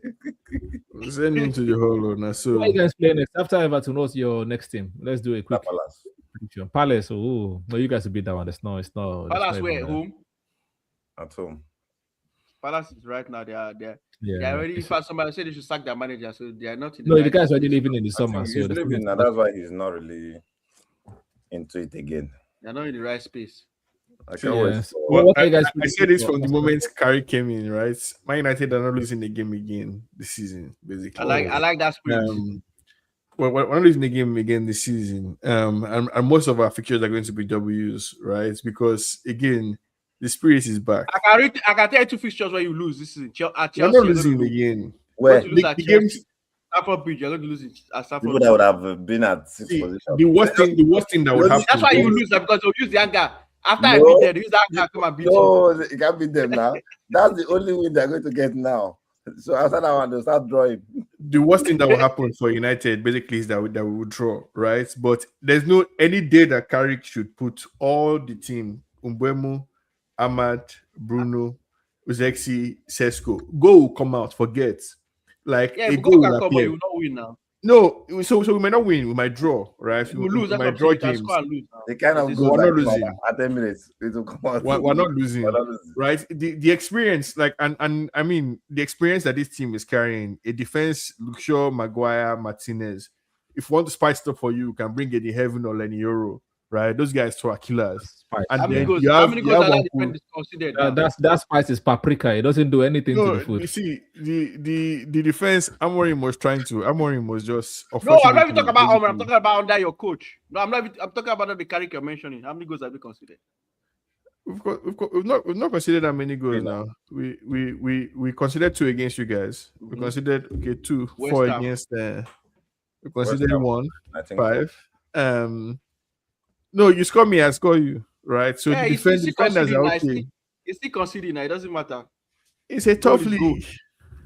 Send him to the hall now. So Who are you guys playing next? After Everton, what's your next team? Let's do a quick Palace. prediction. Palace. Oh, no, you guys will beat that one. It's not. Palace it's not were even at there. home. At home. Palace is right now. They are Yeah. already. In fact, somebody said they should sack their manager, so they are not in. No, the right guys are place. already living in the I summer, think so he's there's leaving now. nothing- That's why he's not really into it again. They're not in the right space. I can't Yeah. wait. So Well, what are you guys? I said this from the moment Carey came in, right? Man United are not losing the game again this season, basically. I like that spirit. Well, we're not losing the game again this season. And most of our fixtures are going to be W's, right? Because again, the spirit is back. I can tell you 2 fixtures where you lose this season. At Chelsea, We're not you're losing going to lose. again. Where You lose The at games, Chelsea. Stamford Bridge, you're going to lose it at Stamford People Bridge. that would have been at 6th see, position. the worst thing that would happen. That's why you is- lose that, because they'll use the anger. After I No. beat them, they use the anger to come and beat you. No, you can't beat them now. That's the only win they're going to get now. So after that one, they'll start drawing. The worst thing that will happen for United basically is that we will draw, right? But there's no any day that Carrick should put all the team, Mbeumo, Ahmad, Bruno, Uzexi, Sesko. Goal will come out, forget. Like Yeah, a if goal goal will can come, but appear. you will not win now. No, so we might not win, we might draw, right? You will lose. We That's might what I'm draw saying. You can games. score and lose now. The kind of We're goals not like losing. at 10 minutes, it will come out. We're not losing. We're not losing. Right, the experience, like, and I mean, the experience that this team is carrying, a defense, Luke Shaw, Maguire, Martinez. If you want to spice it up for you can bring Eddie Heaven or Lenny Euro, right? Those guys two are killers. Spice. And How many then goals? you How have, many you goals have are one that who- defense considered? now? That spice is paprika. It doesn't do anything to no, the you food. see, the defense, Amorim was just No, I'm not even unfortunately, talking about Omer. I'm basically- talking about under your coach. No, I'm not. I'm talking about the Carrick you're mentioning. How many goals have you considered? We've not considered that many goals Three now. now. We considered 2 against you guys. We Mhm. considered 2, West 4 Ham. against we West considered Ham. 1, I think 5. No, you score me, I score you, right? So Yeah, the he's still defenders are conceding now. okay. It's still conceding now. It doesn't matter. It's a Goal tough is goal. league.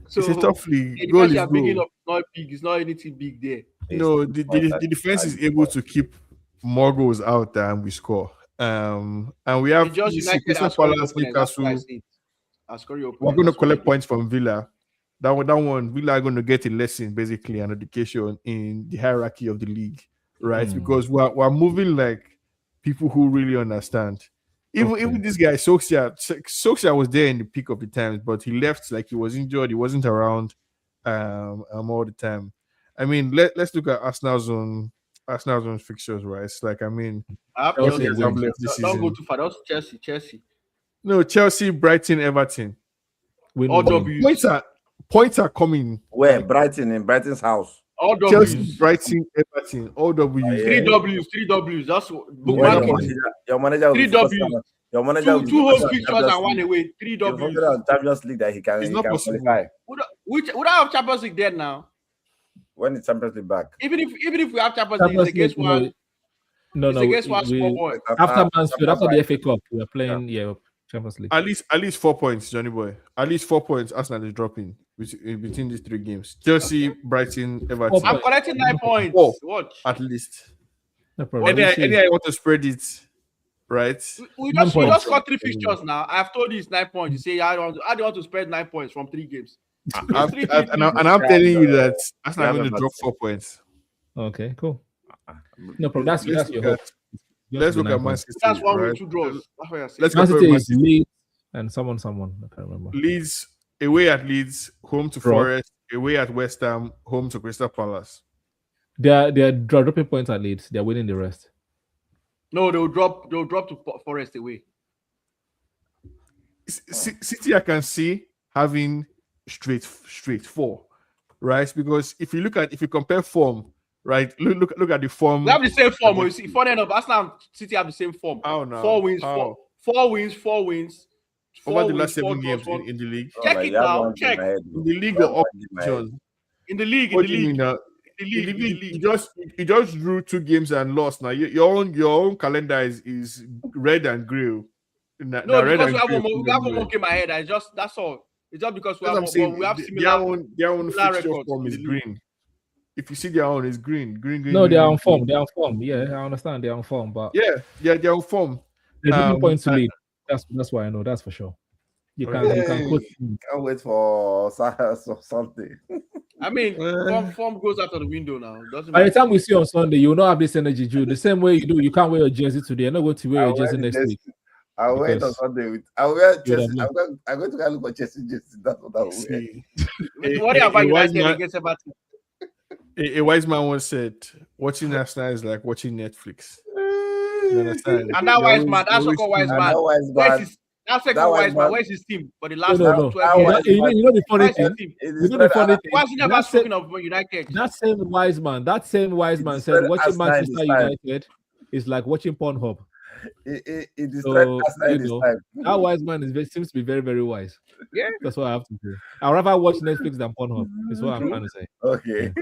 So It's a tough league. the Goal defense is you are bringing goal. up not big. It's not anything big there. No, the defense is able to keep more goals out than we score. And we have It's just you see, United Crystal are scoring Palace, opponents. That's why I Newcastle. say it. Are scoring We're opponents. going to That's why I collect say it. points from Villa. That one, Villa are going to get a lesson, basically, an education in the hierarchy of the league, right? Hmm. Because we're moving like people who really understand. Even this guy, Soxia was there in the peak of the times, but he left like he was injured. He wasn't around all the time. I mean, let's look at Arsenal's own fixtures, right? It's like, I mean, Chelsea guys have left this Don't go season. too far. That's Chelsea. No, Chelsea, Brighton, Everton. Win, All win, win. W's. Points are coming. Where? Brighton, in Brighton's house. All Chelsea, W's. Brighton, Everton, all W's. Yeah. 3 W's. That's what. Where Mark Yeah. it. your manager will 3 be focusing W's. on- Your manager will be Two home focusing on fixtures Champions and 1 League. away. 3 He'll W's. focus on Champions League that he It's can not possible. qualify. We don't have Champions League there now. When is Champions League back? Even if we have Champions League, Champions it's against League, one. No, It's against one small boy. after Mansfield, after the Brighton. FA Cup, we are playing Champions League. At least 4 points, Johnny boy. At least 4 points. Arsenal is dropping between these 3 games. Chelsea, Brighton, Everton. I'm collecting 9 points. Oh. Watch. At least. No problem. Any I want to spread it, right? We 9 just points. got 3 fixtures now. I've told you it's 9 points. You say I don't want to spread 9 points from 3 games. And I'm telling you that Arsenal are going to Yeah, drop 4 points. Okay, cool. No problem. That's Let's your look hope. at, let's look at Man Man City. That's 1 right? with 2 draws. That's what I said. Let's Man compare City Man is City. Leeds and someone. I can't remember. Leeds away at Leeds, home to Draw. Forest, away at West Ham, home to Crystal Palace. They're dropping points at Leeds. They're winning the rest. No, they'll drop to Forest away. City, I can see having straight 4, right? Because if you compare form, right? Look at the form. We have the same form. You see, funny enough, Arsenal and City have the same form. How now? 4 wins, How? 4 wins, 4 wins. Over the wins, last 7 4 games draws, in the league. Check man, it you have now. one in Check. my head, In bro. the league You have or one up in my head. divisions. In the league. What do you mean now? In the league. You just drew 2 games and lost. Now your own calendar is red and grey. No, red because and we have grey one more game ahead. That's all. It's just because we That's have, what I'm saying. we have Their similar. own similar fixture records form in is the league. green. If you see their own, it's green. No, they're on form. green. They're on form. Yeah, I understand they're on form, but Yeah, they're on form. they're dropping points to and- lead. That's why I know. That's for sure. You can Okay. quote. Can't wait for Sunday. I mean, Uh, form goes out of the window now. Doesn't By the matter. time we see you on Sunday, you will not have this energy, Drew. The same way you do. You can't wear your jersey today. You're not going to wear your jersey next week. I'll wear it on Because- Sunday. I'll wear You would Chelsea. have I'm going to go look for Chelsea jersey. That's what I'll wear. see, What about a wise United man- against Everton? a wise man once said, "Watching Arsenal is like watching Netflix." You understand? And that You wise always- man, that's you always so wise feel- man. Otherwise, Where's his, that's second That wise wise man. man- Where's his team for the No, last no, no. 12 That years? wise You know the funny Where's his thing. team? You know the funny thing. Why is he never That speaking of United? That same wise man It said is watching Arsenal Manchester this time. United is like watching Pornhub. It is So, Arsenal you this know, time. That wise man seems to be very, very wise. Yeah. That's what I have to say. I'd rather watch Netflix than Pornhub. Is what I'm trying to say. Okay.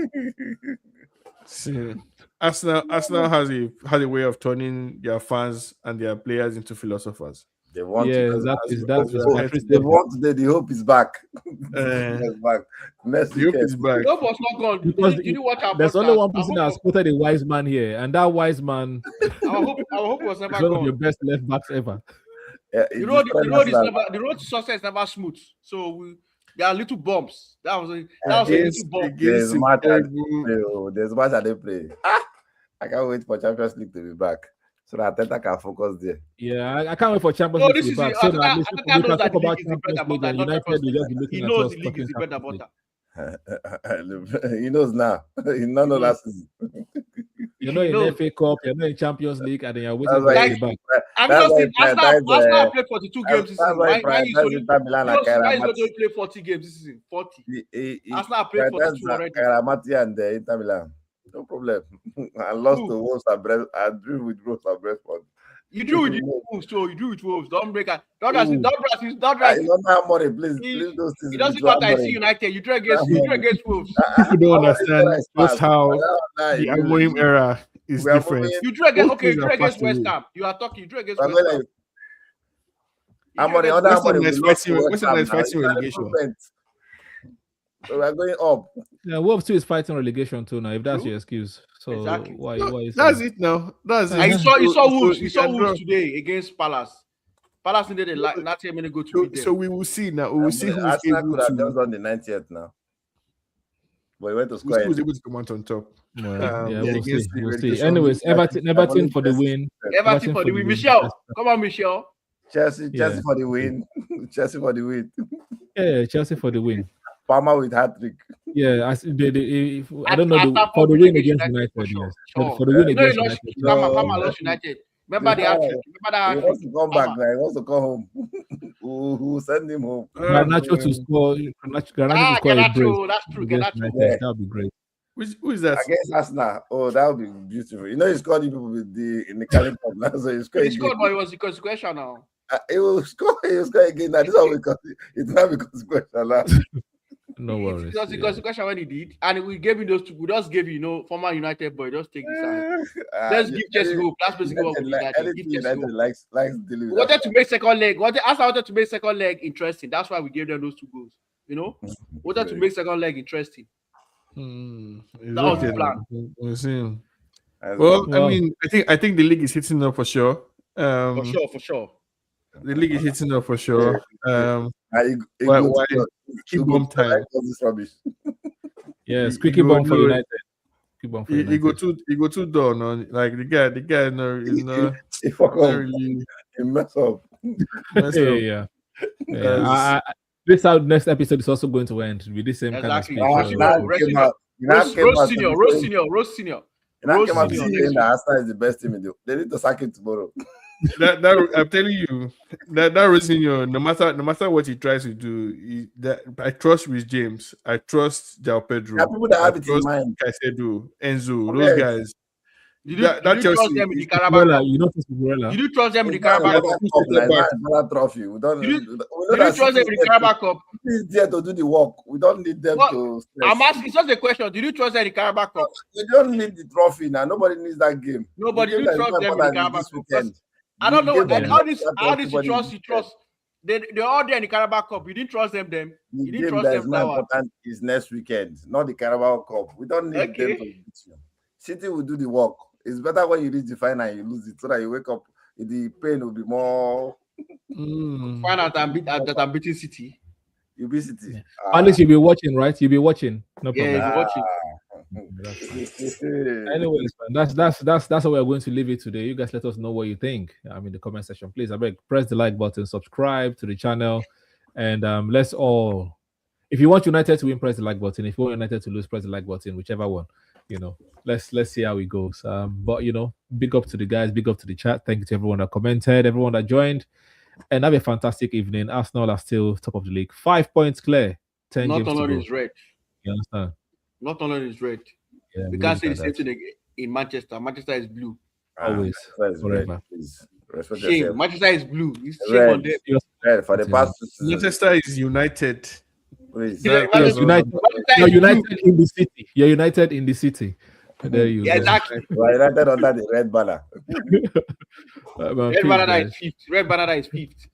See, Arsenal has a way of turning their fans and their players into philosophers. They want Yeah, to. that's They want today. The hope is back. Uh, It's back. Next The hope weekend. is back. Hope was not gone. Because Did you watch our There's podcast? only one person that has quoted a wise man here, and that wise man Our hope was is never one of the gone. best left backs ever. Yeah, The road to success is never smooth. So there are little bumps. That was a little bump. There's a match that terrible- they play. There's match that they play. I can't wait for Champions League to be back so that Ateta can focus there. Yeah, I can't wait for Champions No, League this to is be back. it. So that at least Ateta we can knows talk that the about league is the bread Champions and League, butter, and not United Champions will just be League. looking He at knows us the league is the talking bread and Champions butter. He knows now. He not know last season. You're not in knows. FA Cup, you're not in Champions League, and then you're waiting That's for why it to be back. Have That's you why seen Arsenal? prioritize, Arsenal played 42 games this that's season. why Why is prioritize Inter Milan and why is Kairamati. going to play 40 games this season? 40. He Arsenal played 42 already. Kairamati and Inter Milan. No problem. I lost to Wolves and Brest. I drew with Wolves and Brentford. You do with Wolves, so you do with Wolves. Don't break it. Don't Ooh. don't You don't have money, please. He- Leave those things. It doesn't with matter. I see money. United. You drew against Wolves. People don't understand just how the the Amorim era is We are different. moving- You drew against Both okay. You teams drew are against fast West away. Ham. You are talking. You drew against I'm West going Ham. like, You I'm drew on the against other West Ham money. is We lost fighting- to West Ham is now. fighting It's an relegation. improvement. So we are going up. Yeah, Wolves too is fighting relegation too now. If that's True. your excuse, so Exactly. why is That's it now. That's it. And you saw So- Wolves. so You saw can Wolves draw. today against Palace. Palace needed a 90-minute go to beat them. So we will see now. We will see who is Arsenal able could have to. just done the 90th now. But he went to Who's score. able to come out on top? Well, Yeah, yeah, we'll see. against the We'll see. relegation. Anyways, Everton for the win. Everton for the win. Michelle, come on, Michelle. Chelsea Yeah. for the win. Chelsea for the win. Yeah, Chelsea for the win. Palmer with hat trick. Yeah, I don't know At for the Stamford win Bridge against United, United. for sure. Yes, Sure. for the win No, against he lost. United. Palmer lost United. Remember the hat trick. Remember that He hat wants trick. to come back now. He wants to come home. Who will send him home? Garnacho to score. Garnacho to score a brace Garnacho, that's true. against Garnacho. United. Yeah. That would be great. Who is that? Against Arsenal. Oh, that would be beautiful. You know, he's scored people with in the Carling Cup now, so he's scored He again. scored, but it was the consequential now. He will score. He will score again. Now this is how we got it. It's not because now. No worries. It was the yeah. consequential when he did, and we gave him those two. We just gave former United boy. Just take this side. Let's give Chelsea hope. That's basically what we did. Give Anything Chelsea United hope. likes dealing We with wanted to make second leg. Arsenal wanted to make second leg interesting. That's why we gave them those 2 goals. You know, wanted to make second leg interesting. That was the plan. We'll see. that. Well, Well. I mean, I think the league is hitting up for sure. For sure. The league is hitting up for sure. Why keep bomb time? This rubbish. Yeah, You squeaky go- bomb for you- United. Squeaky bomb for He United. go too down on like the guy no is not He fuck up. really He mess up. messed Yeah, up. yeah. Because- this our next episode is also going to end with the same Exactly. kind of speech. Now So, Rose came out- now Rose came out senior, to Rose say- senior, Rose senior. now Rose came out to senior saying next that Arsenal is the best team in the. They need to sack it tomorrow. that I'm telling you that Rosinho, no matter what he tries to do, that I trust with James. I trust Jao Pedro. There are people that have I it in trust mind. Caicedo, Enzo, Yes. those guys. Did you, That did you trust Chelsea them in the is- Carabao Cucurella, Cup? you know Cucurella? Did you trust them in the It's not Carabao another Cup? cup, now, it's back. not another trophy. We don't. Did you- we know Did you that trust them City in the Carabao Cup? is there to do the work. We don't need them What? to. Stress. I'm asking, it's just a question. Did you trust them in the Carabao Cup? We don't need the trophy now. Nobody needs that game. Nobody. The Did game you that is trust more them in the important is Carabao this Cup? weekend. I don't The know. game that And is how more this important you is this trust? You weekend. trust. They're all there in the Carabao Cup. You didn't trust them. The You didn't game trust that them is more that one. important is next weekend, not the Carabao Cup. We don't need Okay. them to beat you. City will do the work. It's better when you reach the final and you lose it, so that you wake up. The pain will be more. Find out that I'm beating City. You beat City. Yeah. At least you'll be watching, right? You'll be watching. No Yeah, problem. you're watching. Anyways, man, that's how we are going to leave it today. You guys let us know what you think. In the comment section, please. I beg, press the like button, subscribe to the channel, and let's all. If you want United to win, press the like button. If you want United to lose, press the like button. Whichever one, Let's see how it goes. But big up to the guys, big up to the chat. Thank you to everyone that commented, everyone that joined, and have a fantastic evening. Arsenal are still top of the league, 5 points clear, 10 games to Northern go. is red. You understand? Northern is red. Yeah, We we can't say look the at same that. thing in Manchester. Manchester is blue. Always, forever. Respect Shame. yourself. Manchester is blue. It's shame Red. on them. Red, for the past 2 seasons. Manchester is united. Please. Yeah, That- Yes, that's United. Manchester You're is united blue. in the city. You're united in the city. There you Yeah, go. exactly. We are united under the red banner. Man, Red peace, Banana guys. is fifth. Red Banana is fifth.